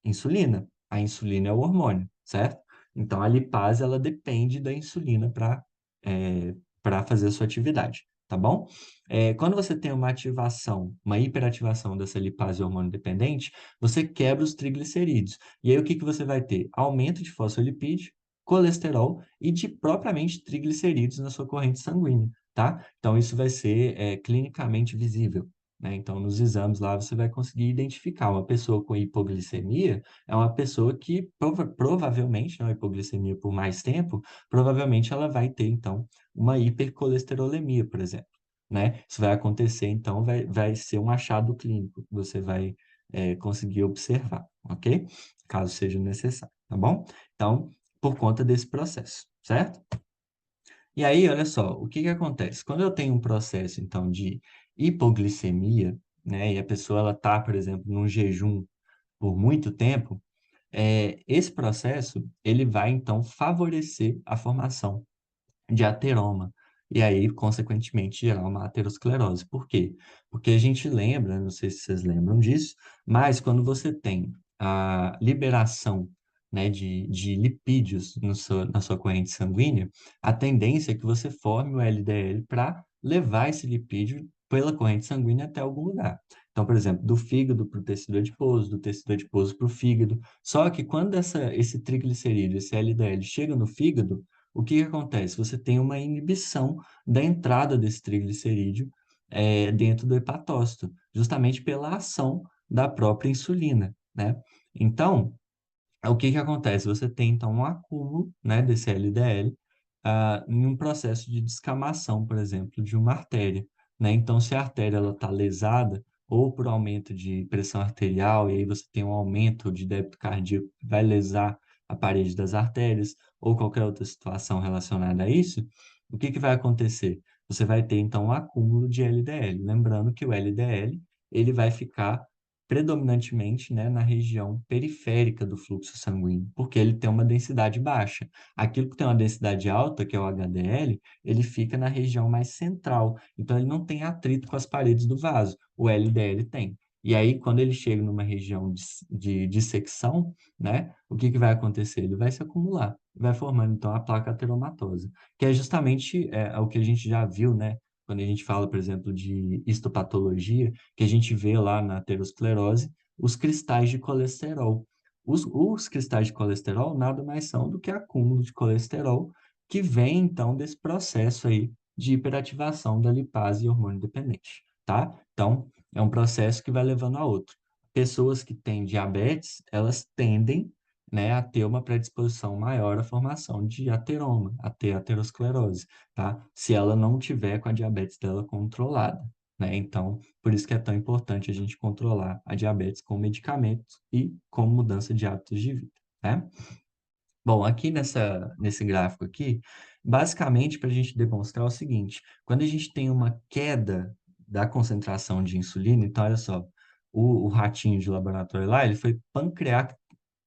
insulina. A insulina é o hormônio, certo? Então, a lipase, ela depende da insulina para fazer a sua atividade, tá bom? Quando você tem uma ativação, uma hiperativação dessa lipase hormônio dependente, você quebra os triglicerídeos. E aí o que que você vai ter? Aumento de fosfolipídio, colesterol e de propriamente triglicerídeos na sua corrente sanguínea, tá? Então isso vai ser clinicamente visível, né? Então nos exames lá você vai conseguir identificar uma pessoa com hipoglicemia é uma pessoa que provavelmente, não hipoglicemia por mais tempo, provavelmente ela vai ter então uma hipercolesterolemia, por exemplo, né? Isso vai acontecer, então, vai ser um achado clínico que você vai conseguir observar, ok? Caso seja necessário, tá bom? Então, por conta desse processo, certo? E aí, olha só, o que que acontece? Quando eu tenho um processo, então, de hipoglicemia, né, e a pessoa, ela tá, por exemplo, num jejum por muito tempo, esse processo, ele vai, então, favorecer a formação de ateroma. E aí, consequentemente, gerar uma aterosclerose. Por quê? Porque a gente lembra, não sei se vocês lembram disso, mas quando você tem a liberação né, de lipídios no na sua corrente sanguínea, a tendência é que você forme o LDL para levar esse lipídio pela corrente sanguínea até algum lugar. Então, por exemplo, do fígado para o tecido adiposo, do tecido adiposo para o fígado. Só que quando esse triglicerídeo, esse LDL, chega no fígado, o que que acontece? Você tem uma inibição da entrada desse triglicerídeo dentro do hepatócito, justamente pela ação da própria insulina, né? Então, o que que acontece? Você tem, então, um acúmulo, né, desse LDL em um processo de descamação, por exemplo, de uma artéria, né? Então, se a artéria está lesada, ou por aumento de pressão arterial, e aí você tem um aumento de débito cardíaco que vai lesar a parede das artérias, ou qualquer outra situação relacionada a isso, o que que vai acontecer? Você vai ter, então, um acúmulo de LDL. Lembrando que o LDL, ele vai ficar predominantemente, né, na região periférica do fluxo sanguíneo, porque ele tem uma densidade baixa. Aquilo que tem uma densidade alta, que é o HDL, ele fica na região mais central, então ele não tem atrito com as paredes do vaso. O LDL tem. E aí, quando ele chega numa região de dissecção, né, o que que vai acontecer? Ele vai se acumular, vai formando, então, a placa ateromatosa, que é justamente o que a gente já viu, né, quando a gente fala, por exemplo, de histopatologia, que a gente vê lá na aterosclerose, os cristais de colesterol. Os cristais de colesterol nada mais são do que acúmulo de colesterol que vem, então, desse processo aí de hiperativação da lipase e hormônio dependente, tá? Então, é um processo que vai levando a outro. Pessoas que têm diabetes, elas tendem, né, a ter uma predisposição maior à formação de ateroma, a ter aterosclerose, tá? Se ela não tiver com a diabetes dela controlada, né? Então, por isso que é tão importante a gente controlar a diabetes com medicamentos e com mudança de hábitos de vida, né? Bom, aqui nesse gráfico aqui, basicamente para a gente demonstrar o seguinte, quando a gente tem uma queda da concentração de insulina, então olha só, o ratinho de laboratório lá, ele foi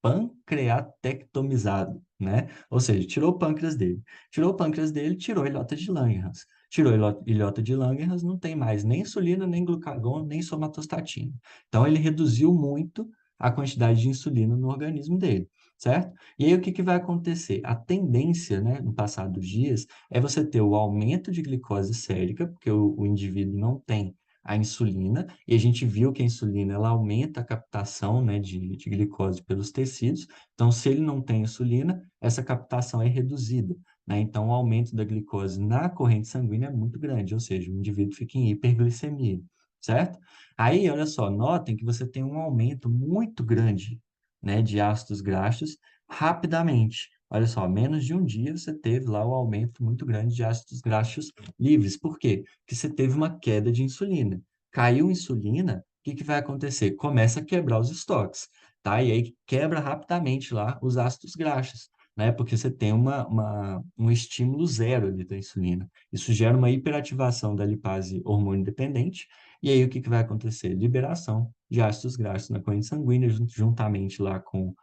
pancreatectomizado, né? Ou seja, tirou o pâncreas dele. Tirou o pâncreas dele, tirou a ilhota de Langerhans. Tirou a ilhota de Langerhans, não tem mais nem insulina, nem glucagon, nem somatostatina. Então, ele reduziu muito a quantidade de insulina no organismo dele, certo? E aí, o que que vai acontecer? A tendência, né, no passar dos dias, é você ter o aumento de glicose sérica, porque o indivíduo não tem a insulina, e a gente viu que a insulina ela aumenta a captação, né, de glicose pelos tecidos. Então, se ele não tem insulina, essa captação é reduzida, né? Então, o aumento da glicose na corrente sanguínea é muito grande, ou seja, o indivíduo fica em hiperglicemia, certo? Aí, olha só, notem que você tem um aumento muito grande, né, de ácidos graxos rapidamente. Olha só, menos de um dia você teve lá o aumento muito grande de ácidos graxos livres. Por quê? Porque você teve uma queda de insulina. Caiu insulina, o que que vai acontecer? Começa a quebrar os estoques, tá? E aí quebra rapidamente lá os ácidos graxos, né? Porque você tem um estímulo zero ali da insulina. Isso gera uma hiperativação da lipase hormônio dependente. E aí o que que vai acontecer? Liberação de ácidos graxos na corrente sanguínea, juntamente lá com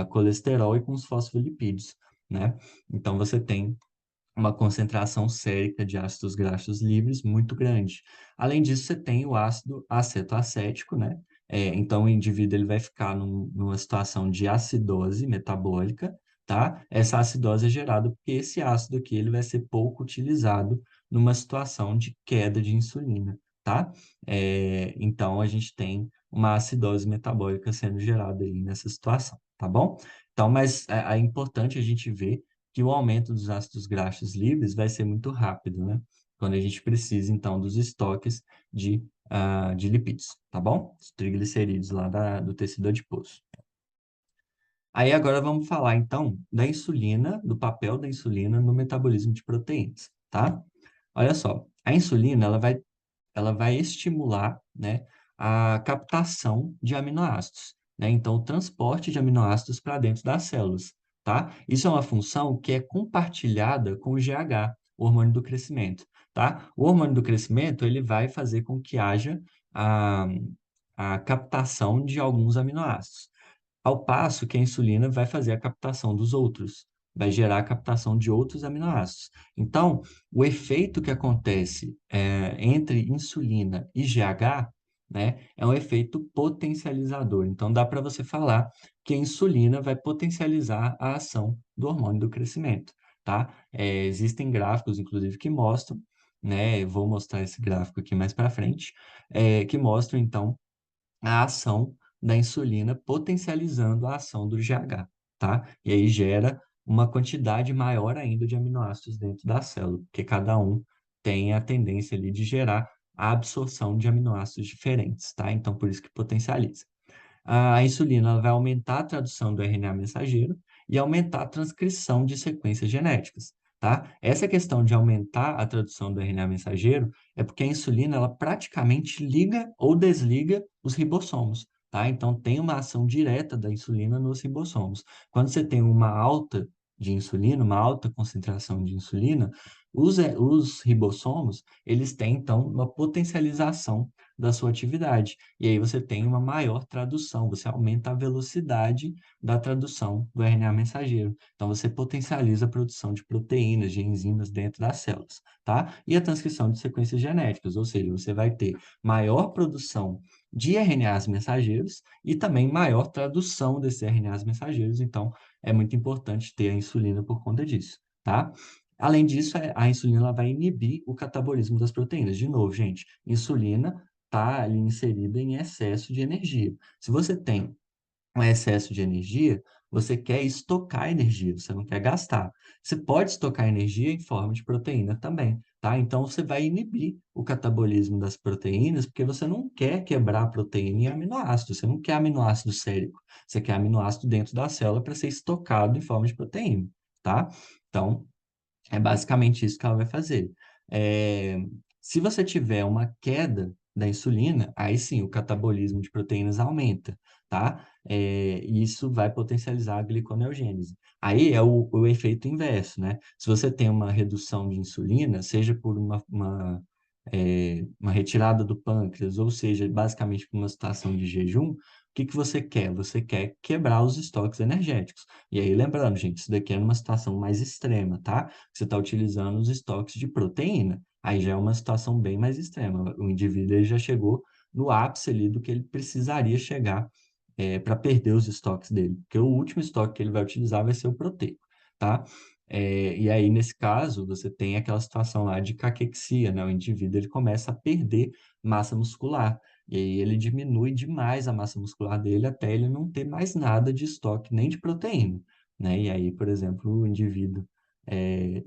colesterol e com os fosfolipídios, né? Então você tem uma concentração sérica de ácidos graxos livres muito grande. Além disso, você tem o ácido acetoacético, né? Então, o indivíduo ele vai ficar numa situação de acidose metabólica, tá? Essa acidose é gerada porque esse ácido aqui ele vai ser pouco utilizado numa situação de queda de insulina, tá? Então, a gente tem uma acidose metabólica sendo gerada aí nessa situação, tá bom? Então, mas é importante a gente ver que o aumento dos ácidos graxos livres vai ser muito rápido, né? Quando a gente precisa, então, dos estoques de lipídios, tá bom? Os triglicerídeos lá do tecido adiposo. Aí agora vamos falar, então, da insulina, do papel da insulina no metabolismo de proteínas, tá? Olha só, a insulina, ela vai estimular, né, a captação de aminoácidos, né? Então, o transporte de aminoácidos para dentro das células, tá? Isso é uma função que é compartilhada com o GH, o hormônio do crescimento, tá? O hormônio do crescimento, ele vai fazer com que haja a, a captação de alguns aminoácidos, ao passo que a insulina vai fazer a captação dos outros, vai gerar a captação de outros aminoácidos. Então, o efeito que acontece entre insulina e GH, né, é um efeito potencializador. Então, dá para você falar que a insulina vai potencializar a ação do hormônio do crescimento, tá? Existem gráficos, inclusive, que mostram, né? Eu vou mostrar esse gráfico aqui mais para frente, que mostram, então, a ação da insulina potencializando a ação do GH, tá? E aí gera uma quantidade maior ainda de aminoácidos dentro da célula, porque cada um tem a tendência ali de gerar a absorção de aminoácidos diferentes, tá? Então, por isso que potencializa. A insulina ela vai aumentar a tradução do RNA mensageiro e aumentar a transcrição de sequências genéticas, tá? Essa questão de aumentar a tradução do RNA mensageiro é porque a insulina ela praticamente liga ou desliga os ribossomos, tá? Então tem uma ação direta da insulina nos ribossomos. Quando você tem uma alta de insulina, uma alta concentração de insulina, os ribossomos, eles têm então uma potencialização da sua atividade. E aí você tem uma maior tradução, você aumenta a velocidade da tradução do RNA mensageiro. Então você potencializa a produção de proteínas, de enzimas dentro das células, tá? E a transcrição de sequências genéticas, ou seja, você vai ter maior produção de RNAs mensageiros e também maior tradução desses RNAs mensageiros. Então é muito importante ter a insulina por conta disso, tá? Além disso, a insulina ela vai inibir o catabolismo das proteínas. De novo, gente, insulina está ali inserida em excesso de energia. Se você tem um excesso de energia, você quer estocar energia, você não quer gastar. Você pode estocar energia em forma de proteína também, tá? Então você vai inibir o catabolismo das proteínas, porque você não quer quebrar a proteína em aminoácido, você não quer aminoácido sérico, você quer aminoácido dentro da célula para ser estocado em forma de proteína, tá? Então, é basicamente isso que ela vai fazer. É, Se você tiver uma queda da insulina, aí sim o catabolismo de proteínas aumenta, tá? E isso vai potencializar a gliconeogênese. Aí é o efeito inverso, né? Se você tem uma redução de insulina, seja por uma retirada do pâncreas, ou seja, basicamente por uma situação de jejum, o que que você quer? Você quer quebrar os estoques energéticos. E aí, lembrando, gente, isso daqui é numa situação mais extrema, tá? Você está utilizando os estoques de proteína. Aí já é uma situação bem mais extrema. O indivíduo ele já chegou no ápice ali do que ele precisaria chegar para perder os estoques dele. Porque o último estoque que ele vai utilizar vai ser o proteico, tá? E aí, nesse caso, você tem aquela situação lá de caquexia, né? O indivíduo ele começa a perder massa muscular. E aí ele diminui demais a massa muscular dele até ele não ter mais nada de estoque, nem de proteína, né? E aí, por exemplo, o indivíduo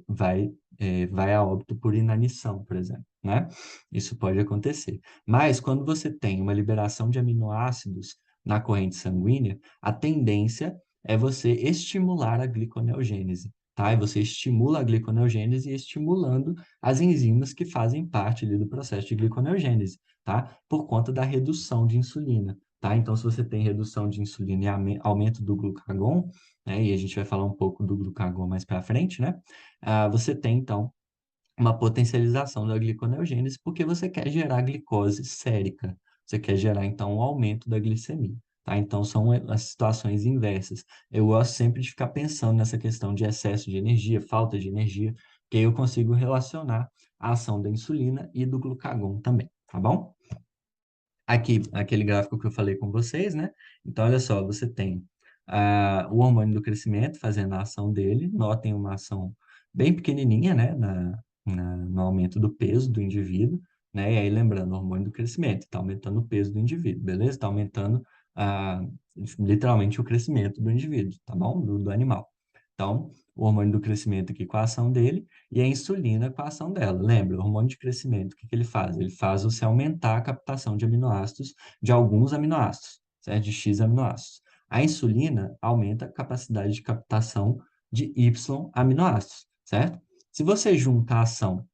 vai a óbito por inanição, por exemplo, né? Isso pode acontecer. Mas quando você tem uma liberação de aminoácidos na corrente sanguínea, a tendência é você estimular a gliconeogênese, tá? E você estimula a gliconeogênese estimulando as enzimas que fazem parte ali do processo de gliconeogênese, tá? Por conta da redução de insulina, tá? Então, se você tem redução de insulina e aumento do glucagon, né? E a gente vai falar um pouco do glucagon mais para frente, né? Você tem, então, uma potencialização da gliconeogênese porque você quer gerar glicose sérica. Você quer gerar, então, um aumento da glicemia, tá? Então, são as situações inversas. Eu gosto sempre de ficar pensando nessa questão de excesso de energia, falta de energia, que aí eu consigo relacionar a ação da insulina e do glucagon também, tá bom? Aqui, aquele gráfico que eu falei com vocês, né? Então, olha só, você tem o hormônio do crescimento fazendo a ação dele, notem uma ação bem pequenininha, né? No aumento do peso do indivíduo, né? E aí, lembrando, o hormônio do crescimento, está aumentando o peso do indivíduo, beleza? Está aumentando, ah, literalmente, o crescimento do indivíduo, tá bom? Do animal. Então, o hormônio do crescimento aqui com a ação dele, e a insulina com a ação dela. Lembra, o hormônio de crescimento, o que que ele faz? Ele faz você aumentar a captação de aminoácidos, de alguns aminoácidos, certo? De X aminoácidos. A insulina aumenta a capacidade de captação de Y aminoácidos, certo? Se você junta a ação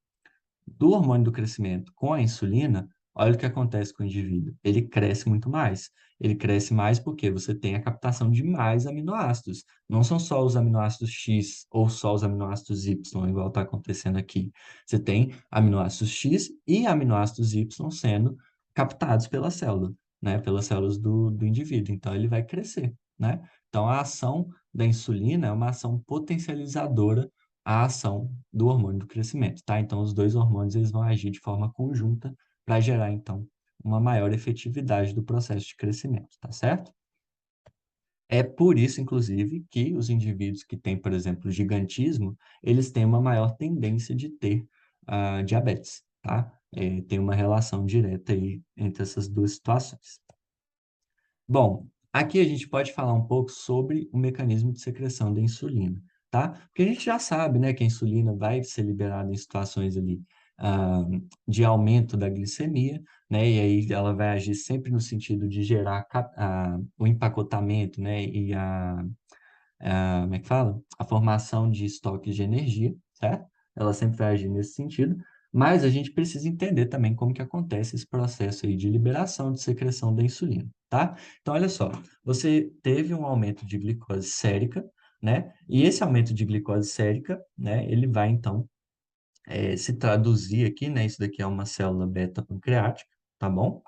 do hormônio do crescimento com a insulina, olha o que acontece com o indivíduo. Ele cresce muito mais. Ele cresce mais porque você tem a captação de mais aminoácidos. Não são só os aminoácidos X ou só os aminoácidos Y, igual está acontecendo aqui. Você tem aminoácidos X e aminoácidos Y sendo captados pela célula, né? Pelas células do indivíduo. Então, ele vai crescer, né? Então, a ação da insulina é uma ação potencializadora a ação do hormônio do crescimento, tá? Então, os dois hormônios eles vão agir de forma conjunta para gerar, então, uma maior efetividade do processo de crescimento, tá certo? É por isso, inclusive, que os indivíduos que têm, por exemplo, gigantismo, eles têm uma maior tendência de ter diabetes, tá? Tem uma relação direta aí entre essas duas situações. Bom, aqui a gente pode falar um pouco sobre o mecanismo de secreção da insulina, tá? Porque a gente já sabe, né, que a insulina vai ser liberada em situações ali, ah, de aumento da glicemia, né? E aí ela vai agir sempre no sentido de gerar o empacotamento, né? E como é que fala? A formação de estoques de energia, certo? Ela sempre vai agir nesse sentido, mas a gente precisa entender também como que acontece esse processo aí de liberação, de secreção da insulina, tá? Então, olha só, você teve um aumento de glicose sérica, né? E esse aumento de glicose sérica, né, ele vai, então, se traduzir aqui, né? Isso daqui é uma célula beta-pancreática, tá bom?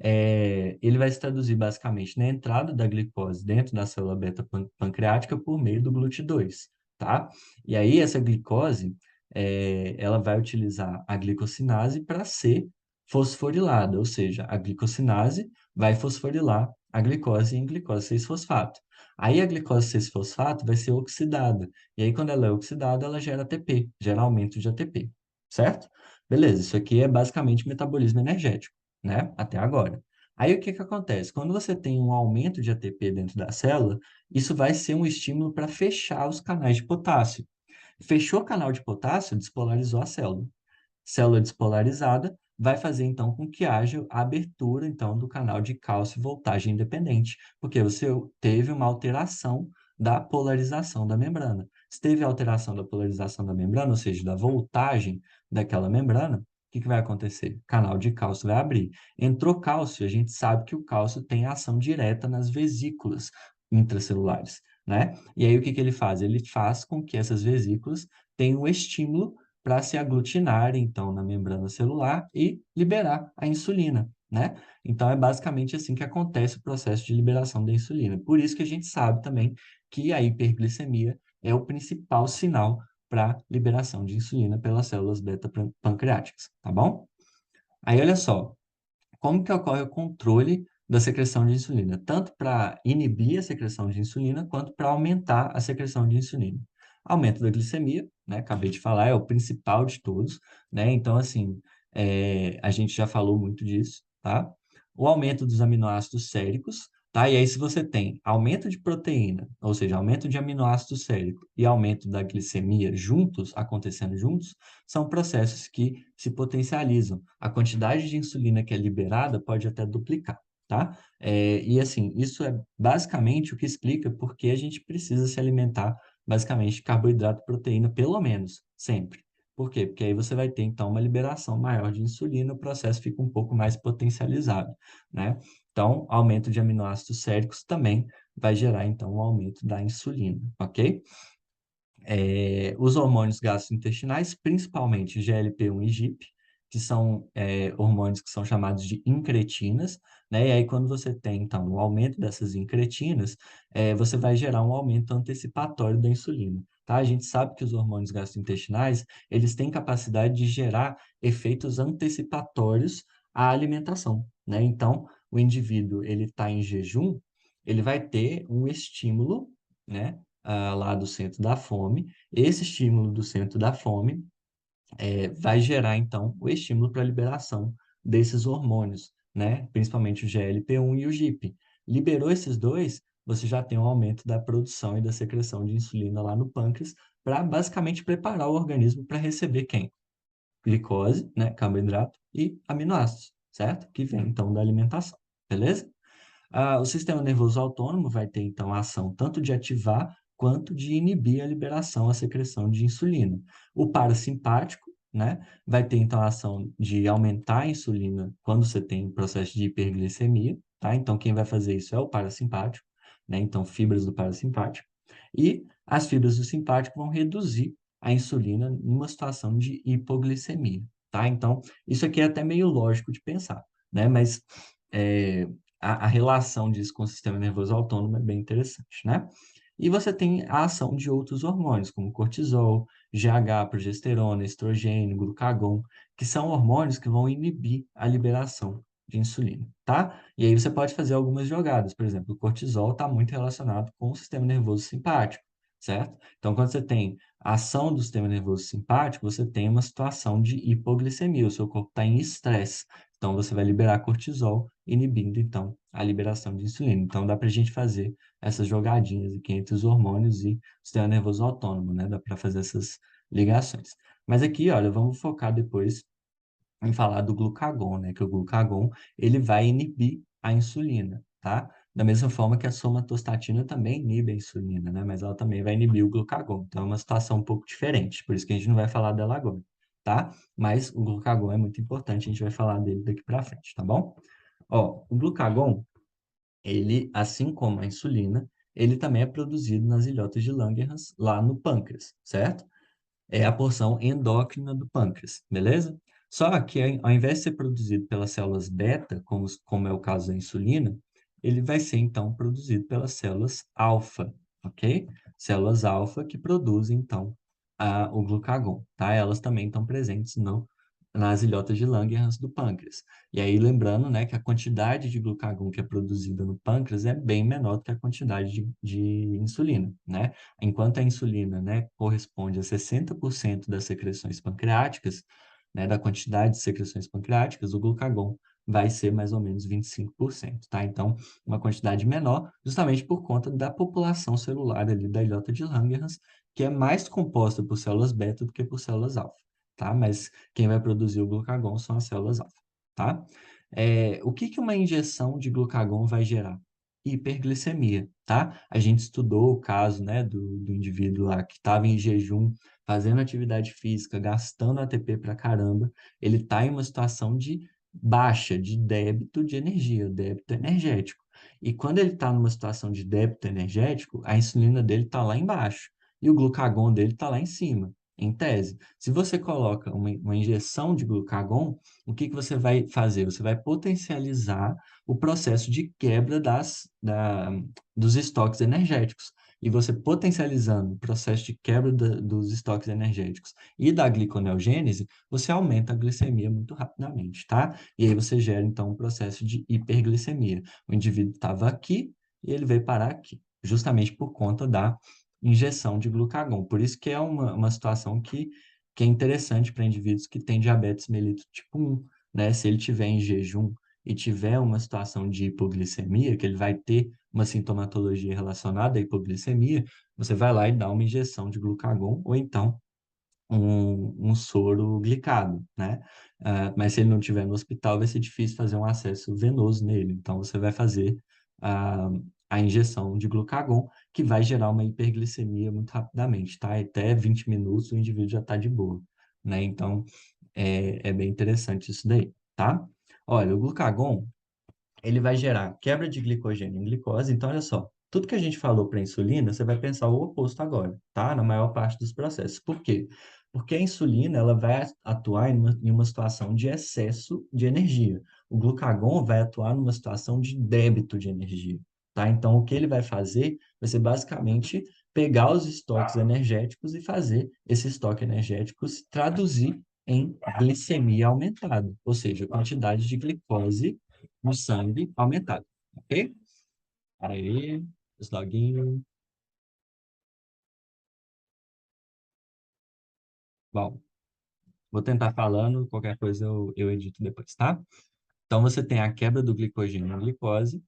Ele vai se traduzir basicamente na entrada da glicose dentro da célula beta-pancreática por meio do GLUT2, tá? E aí essa glicose, ela vai utilizar a glicosinase para ser fosforilada, ou seja, a glicosinase vai fosforilar a glicose em glicose 6-fosfato. Aí a glicose 6-fosfato vai ser oxidada, e aí quando ela é oxidada, ela gera ATP, gera aumento de ATP, certo? Beleza, isso aqui é basicamente metabolismo energético, né? Até agora. Aí o que que acontece? Quando você tem um aumento de ATP dentro da célula, isso vai ser um estímulo para fechar os canais de potássio. Fechou o canal de potássio, despolarizou a célula. Célula despolarizada vai fazer então com que haja a abertura então do canal de cálcio e voltagem independente, porque você teve uma alteração da polarização da membrana. Se teve alteração da polarização da membrana, ou seja, da voltagem daquela membrana, o que que vai acontecer? Canal de cálcio vai abrir. Entrou cálcio, a gente sabe que o cálcio tem ação direta nas vesículas intracelulares, né? E aí o que que ele faz? Ele faz com que essas vesículas tenham o estímulo para se aglutinar, então, na membrana celular e liberar a insulina, né? Então, é basicamente assim que acontece o processo de liberação da insulina. Por isso que a gente sabe também que a hiperglicemia é o principal sinal para liberação de insulina pelas células beta-pancreáticas, tá bom? Aí, olha só, como que ocorre o controle da secreção de insulina, tanto para inibir a secreção de insulina, quanto para aumentar a secreção de insulina. Aumento da glicemia, né? Acabei de falar, é o principal de todos, né? Então, assim, a gente já falou muito disso, tá? O aumento dos aminoácidos séricos, tá? E aí, se você tem aumento de proteína, ou seja, aumento de aminoácido sérico e aumento da glicemia juntos, acontecendo juntos, são processos que se potencializam. A quantidade de insulina que é liberada pode até duplicar, tá? E assim, isso é basicamente o que explica por que a gente precisa se alimentar basicamente de carboidrato e proteína, pelo menos, sempre. Por quê? Porque aí você vai ter, então, uma liberação maior de insulina, o processo fica um pouco mais potencializado, né? Então, aumento de aminoácidos séricos também vai gerar, então, um aumento da insulina, ok? Os hormônios gastrointestinais, principalmente GLP-1 e GIP, que são hormônios que são chamados de incretinas, né? E aí, quando você tem, então, o aumento dessas incretinas, você vai gerar um aumento antecipatório da insulina, tá? A gente sabe que os hormônios gastrointestinais, eles têm capacidade de gerar efeitos antecipatórios à alimentação, né? Então, o indivíduo, ele está em jejum, ele vai ter um estímulo, né? Lá do centro da fome. Esse estímulo do centro da fome vai gerar, então, o estímulo para a liberação desses hormônios, né? Principalmente o GLP-1 e o GIP. Liberou esses dois, você já tem um aumento da produção e da secreção de insulina lá no pâncreas, para basicamente preparar o organismo para receber quem? Glicose, né? Carboidrato e aminoácidos, certo? Que vem, então, da alimentação, beleza? O sistema nervoso autônomo vai ter, então, a ação tanto de ativar quanto de inibir a liberação, a secreção de insulina. O parasimpático, né, vai ter, então, a ação de aumentar a insulina quando você tem processo de hiperglicemia, tá? Então, quem vai fazer isso é o parasimpático, né? Então, fibras do parasimpático. E as fibras do simpático vão reduzir a insulina numa situação de hipoglicemia, tá? Então, isso aqui é até meio lógico de pensar, né? Mas é, a relação disso com o sistema nervoso autônomo é bem interessante, né? E você tem a ação de outros hormônios, como cortisol, GH, progesterona, estrogênio, glucagon, que são hormônios que vão inibir a liberação de insulina, tá? E aí você pode fazer algumas jogadas, por exemplo, o cortisol está muito relacionado com o sistema nervoso simpático, certo? Então, quando você tem a ação do sistema nervoso simpático, você tem uma situação de hipoglicemia, o seu corpo está em estresse, então você vai liberar cortisol, inibindo então a liberação de insulina. Então, dá para a gente fazer essas jogadinhas aqui entre os hormônios e o sistema nervoso autônomo, né? Dá para fazer essas ligações. Mas aqui, olha, vamos focar depois em falar do glucagon, né? Que o glucagon, ele vai inibir a insulina, tá? Da mesma forma que a somatostatina também inibe a insulina, né? Mas ela também vai inibir o glucagon. Então é uma situação um pouco diferente, por isso que a gente não vai falar dela agora, tá? Mas o glucagon é muito importante, a gente vai falar dele daqui para frente, tá bom? Ó, o glucagon, ele, assim como a insulina, ele também é produzido nas ilhotas de Langerhans, lá no pâncreas, certo? É a porção endócrina do pâncreas, beleza? Só que ao invés de ser produzido pelas células beta, como é o caso da insulina, ele vai ser então produzido pelas células alfa, ok? Células alfa que produzem então o glucagon, tá? Elas também estão presentes no, nas ilhotas de Langerhans do pâncreas. E aí lembrando, né, que a quantidade de glucagon que é produzida no pâncreas é bem menor do que a quantidade de insulina, né? Enquanto a insulina, né, corresponde a 60% das secreções pancreáticas, né, da quantidade de secreções pancreáticas, o glucagon vai ser mais ou menos 25%, tá? Então, uma quantidade menor, justamente por conta da população celular ali da ilhota de Langerhans, que é mais composta por células beta do que por células alfa, tá? Mas quem vai produzir o glucagon são as células alfa, tá? O que que uma injeção de glucagon vai gerar? Hiperglicemia, tá? A gente estudou o caso, né, do indivíduo lá que estava em jejum, fazendo atividade física, gastando ATP pra caramba, ele está em uma situação de baixa, de débito de energia, débito energético. E quando ele está numa situação de débito energético, a insulina dele está lá embaixo e o glucagon dele está lá em cima, em tese. Se você coloca uma injeção de glucagon, o que que você vai fazer? Você vai potencializar o processo de quebra dos estoques energéticos. E você potencializando o processo de quebra dos estoques energéticos e da gliconeogênese, você aumenta a glicemia muito rapidamente, tá? E aí você gera, então, um processo de hiperglicemia. O indivíduo estava aqui e ele veio parar aqui, justamente por conta da injeção de glucagon. Por isso que é uma situação que é interessante para indivíduos que têm diabetes mellitus tipo 1, né? Se ele tiver em jejum e tiver uma situação de hipoglicemia, que ele vai ter uma sintomatologia relacionada à hipoglicemia, você vai lá e dá uma injeção de glucagon ou então um soro glicado, né? Mas se ele não estiver no hospital, vai ser difícil fazer um acesso venoso nele. Então, você vai fazer a, a injeção de glucagon, que vai gerar uma hiperglicemia muito rapidamente, tá? Até 20 minutos o indivíduo já está de boa, né? Então, é bem interessante isso daí, tá? Olha, o glucagon, ele vai gerar quebra de glicogênio em glicose. Então, olha só, tudo que a gente falou para a insulina, você vai pensar o oposto agora, tá? Na maior parte dos processos. Por quê? Porque a insulina, ela vai atuar em uma situação de excesso de energia. O glucagon vai atuar numa situação de débito de energia, tá? Então, o que ele vai fazer vai ser basicamente pegar os estoques energéticos e fazer esse estoque energético se traduzir em glicemia aumentada, ou seja, quantidade de glicose no sangue aumentado, ok? Aí, os loguinho. Bom, vou tentar falando, qualquer coisa eu edito depois, tá? Então, você tem a quebra do glicogênio na glicose,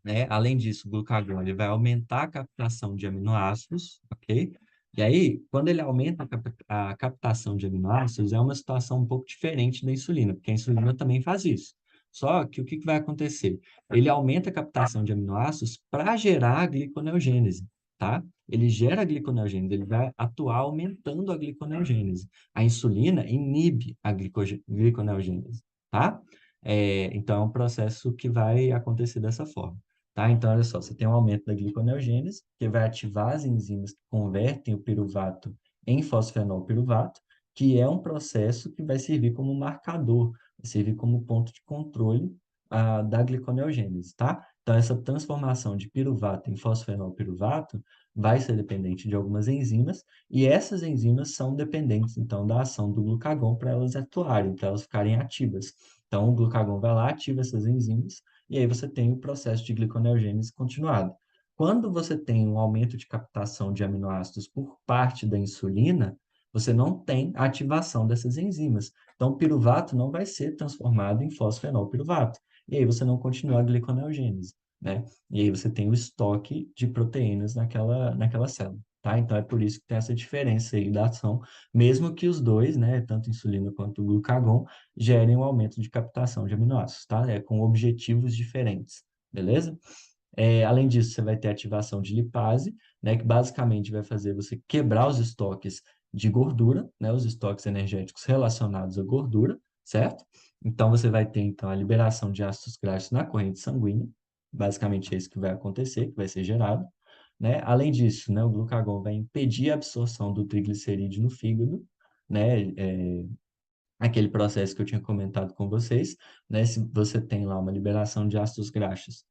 né? Além disso, o glucagon ele vai aumentar a captação de aminoácidos, ok? E aí, quando ele aumenta a captação de aminoácidos, é uma situação um pouco diferente da insulina, porque a insulina também faz isso. Só que o que que vai acontecer? Ele aumenta a captação de aminoácidos para gerar a gliconeogênese, tá? Ele gera a gliconeogênese, ele vai atuar aumentando a gliconeogênese. A insulina inibe a gliconeogênese, tá? Então, é um processo que vai acontecer dessa forma. Tá? Então, olha só, você tem um aumento da gliconeogênese, que vai ativar as enzimas que convertem o piruvato em fosfenolpiruvato, que é um processo que vai servir como marcador, vai servir como ponto de controle da gliconeogênese, tá? Então, essa transformação de piruvato em fosfenolpiruvato vai ser dependente de algumas enzimas, e essas enzimas são dependentes, então, da ação do glucagon para elas atuarem, para elas ficarem ativas. Então, o glucagon vai lá, ativa essas enzimas, e aí você tem o processo de gliconeogênese continuado. Quando você tem um aumento de captação de aminoácidos por parte da insulina, você não tem ativação dessas enzimas. Então, o piruvato não vai ser transformado em fosfenolpiruvato. E aí você não continua a gliconeogênese, né? E aí você tem o estoque de proteínas naquela célula, tá? Então, é por isso que tem essa diferença aí da ação, mesmo que os dois, né, tanto a insulina quanto o glucagon, gerem um aumento de captação de aminoácidos, tá? É com objetivos diferentes, beleza? Além disso, você vai ter ativação de lipase, né, que basicamente vai fazer você quebrar os estoques de gordura, né, os estoques energéticos relacionados à gordura, certo? Então, você vai ter, então, a liberação de ácidos graxos na corrente sanguínea, basicamente é isso que vai acontecer, que vai ser gerado, né? Além disso, né, o glucagon vai impedir a absorção do triglicerídeo no fígado, né, aquele processo que eu tinha comentado com vocês, né? Se você tem lá uma liberação de ácidos graxos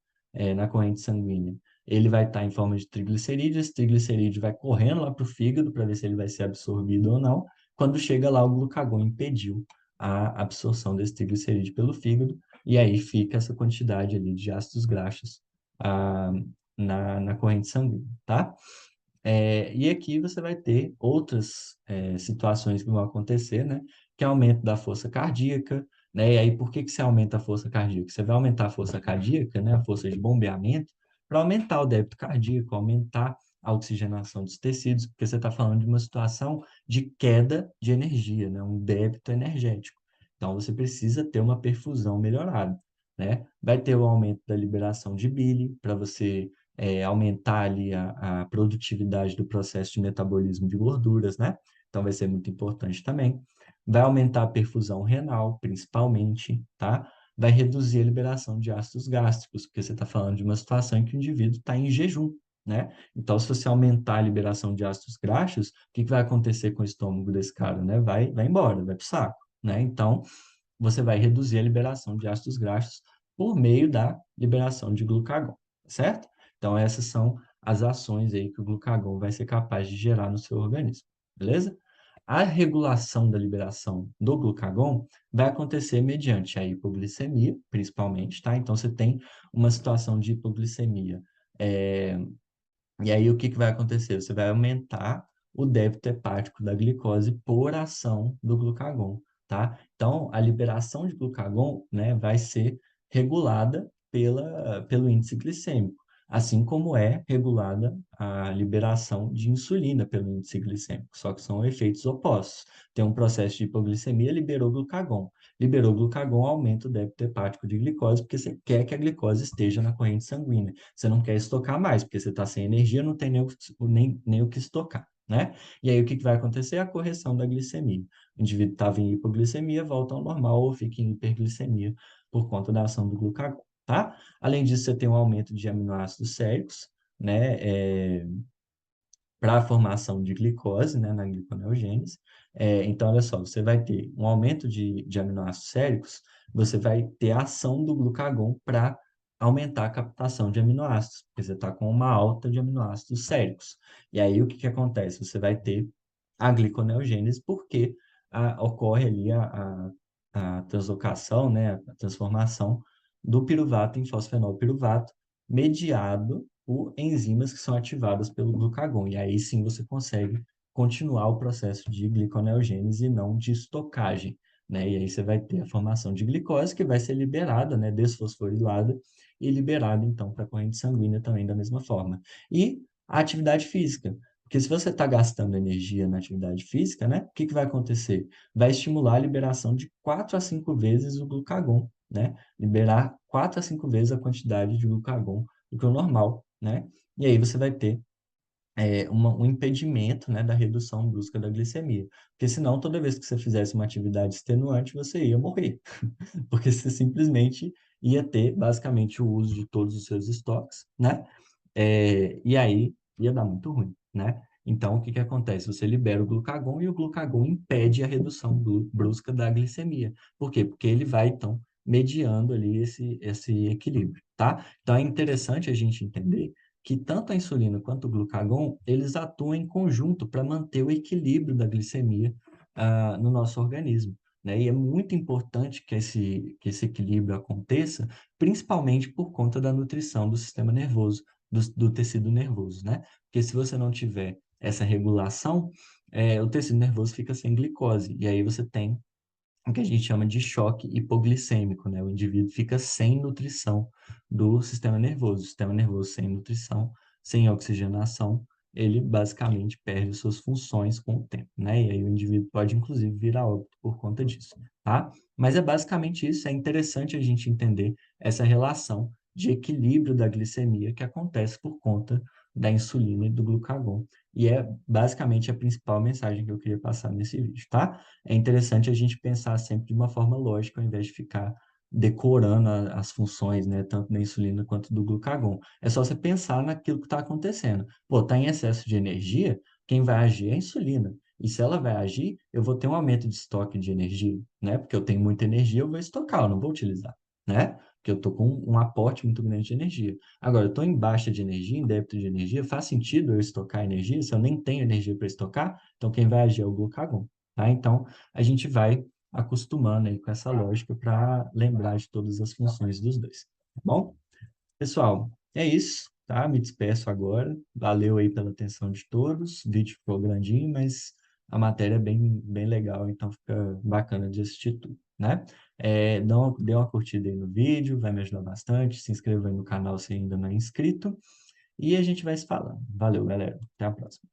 na corrente sanguínea, ele vai estar em forma de triglicerídeo, esse triglicerídeo vai correndo lá para o fígado para ver se ele vai ser absorvido ou não. Quando chega lá, o glucagon impediu a absorção desse triglicerídeo pelo fígado, e aí fica essa quantidade ali de ácidos graxos ah, na corrente sanguínea, tá? E aqui você vai ter outras situações que vão acontecer, né? Que é aumento da força cardíaca, né? E aí, por que que você aumenta a força cardíaca? Você vai aumentar a força cardíaca, né? A força de bombeamento, para aumentar o débito cardíaco, aumentar a oxigenação dos tecidos, porque você está falando de uma situação de queda de energia, né? Um débito energético. Então, você precisa ter uma perfusão melhorada, né? Vai ter o aumento da liberação de bile, para você aumentar ali a produtividade do processo de metabolismo de gorduras, né? Então vai ser muito importante também. Vai aumentar a perfusão renal, principalmente, tá? Vai reduzir a liberação de ácidos gástricos, porque você está falando de uma situação em que o indivíduo está em jejum, né? Então, se você aumentar a liberação de ácidos graxos, o que que vai acontecer com o estômago desse cara, né? Vai embora, vai para o saco, né? Então, você vai reduzir a liberação de ácidos graxos por meio da liberação de glucagon, certo? Então, essas são as ações aí que o glucagon vai ser capaz de gerar no seu organismo, beleza? A regulação da liberação do glucagon vai acontecer mediante a hipoglicemia, principalmente, tá? Então, você tem uma situação de hipoglicemia. É, e aí, o que que vai acontecer? Você vai aumentar o débito hepático da glicose por ação do glucagon, tá? Então, a liberação de glucagon, né, vai ser regulada pelo índice glicêmico, assim como é regulada a liberação de insulina pelo índice glicêmico, só que são efeitos opostos. Tem um processo de hipoglicemia, liberou glucagon. Liberou glucagon, aumenta o débito hepático de glicose, porque você quer que a glicose esteja na corrente sanguínea. Você não quer estocar mais, porque você está sem energia, não tem nem o que estocar, né? E aí o que que vai acontecer? A correção da glicemia. O indivíduo estava em hipoglicemia, volta ao normal ou fica em hiperglicemia por conta da ação do glucagon, tá? Além disso, você tem um aumento de aminoácidos séricos, né? Para a formação de glicose, né, na gliconeogênese. Então, olha só, você vai ter um aumento de aminoácidos séricos, você vai ter a ação do glucagon para aumentar a captação de aminoácidos, porque você está com uma alta de aminoácidos séricos. E aí, o que que acontece? Você vai ter a gliconeogênese, porque ocorre ali a translocação, né, a transformação do piruvato em fosfenolpiruvato, mediado por enzimas que são ativadas pelo glucagon. E aí sim você consegue continuar o processo de gliconeogênese e não de estocagem, né? E aí você vai ter a formação de glicose que vai ser liberada, né, desfosforilada e liberada então para a corrente sanguínea também da mesma forma. E a atividade física, porque se você está gastando energia na atividade física, né, o que que vai acontecer? Vai estimular a liberação de 4 a 5 vezes o glucagon, né? Liberar 4 a 5 vezes a quantidade de glucagon do que o normal, né? E aí você vai ter um impedimento, né, da redução brusca da glicemia. Porque senão, toda vez que você fizesse uma atividade extenuante, você ia morrer. Porque você simplesmente ia ter, basicamente, o uso de todos os seus estoques, né? E aí ia dar muito ruim, né? Então, o que que acontece? Você libera o glucagon e o glucagon impede a redução brusca da glicemia. Por quê? Porque ele vai, então, mediando ali esse equilíbrio, tá? Então, é interessante a gente entender que tanto a insulina quanto o glucagon, eles atuam em conjunto para manter o equilíbrio da glicemia no nosso organismo, né? E é muito importante que esse equilíbrio aconteça, principalmente por conta da nutrição do sistema nervoso, do tecido nervoso, né? Porque se você não tiver essa regulação, o tecido nervoso fica sem glicose, e aí você tem o que a gente chama de choque hipoglicêmico, né? O indivíduo fica sem nutrição do sistema nervoso. O sistema nervoso sem nutrição, sem oxigenação, ele basicamente perde suas funções com o tempo, né? E aí o indivíduo pode, inclusive, vir a óbito por conta disso, tá? Mas é basicamente isso. É interessante a gente entender essa relação de equilíbrio da glicemia que acontece por conta da insulina e do glucagon. E é basicamente a principal mensagem que eu queria passar nesse vídeo, tá? É interessante a gente pensar sempre de uma forma lógica, ao invés de ficar decorando as funções, né, tanto da insulina quanto do glucagon. É só você pensar naquilo que está acontecendo. Pô, está em excesso de energia, quem vai agir é a insulina. E se ela vai agir, eu vou ter um aumento de estoque de energia, né? Porque eu tenho muita energia, eu vou estocar, eu não vou utilizar, né? Porque eu estou com um aporte muito grande de energia. Agora, eu estou em baixa de energia, em débito de energia, faz sentido eu estocar energia se eu nem tenho energia para estocar? Então, quem vai agir é o glucagon, tá? Então, a gente vai acostumando aí com essa lógica para lembrar de todas as funções dos dois, tá bom? Pessoal, é isso, tá? Me despeço agora. Valeu aí pela atenção de todos. O vídeo ficou grandinho, mas a matéria é bem legal, então fica bacana de assistir tudo, né? Dê uma curtida aí no vídeo, vai me ajudar bastante. Se inscreva aí no canal se ainda não é inscrito. E a gente vai se falando. Valeu, galera. Até a próxima.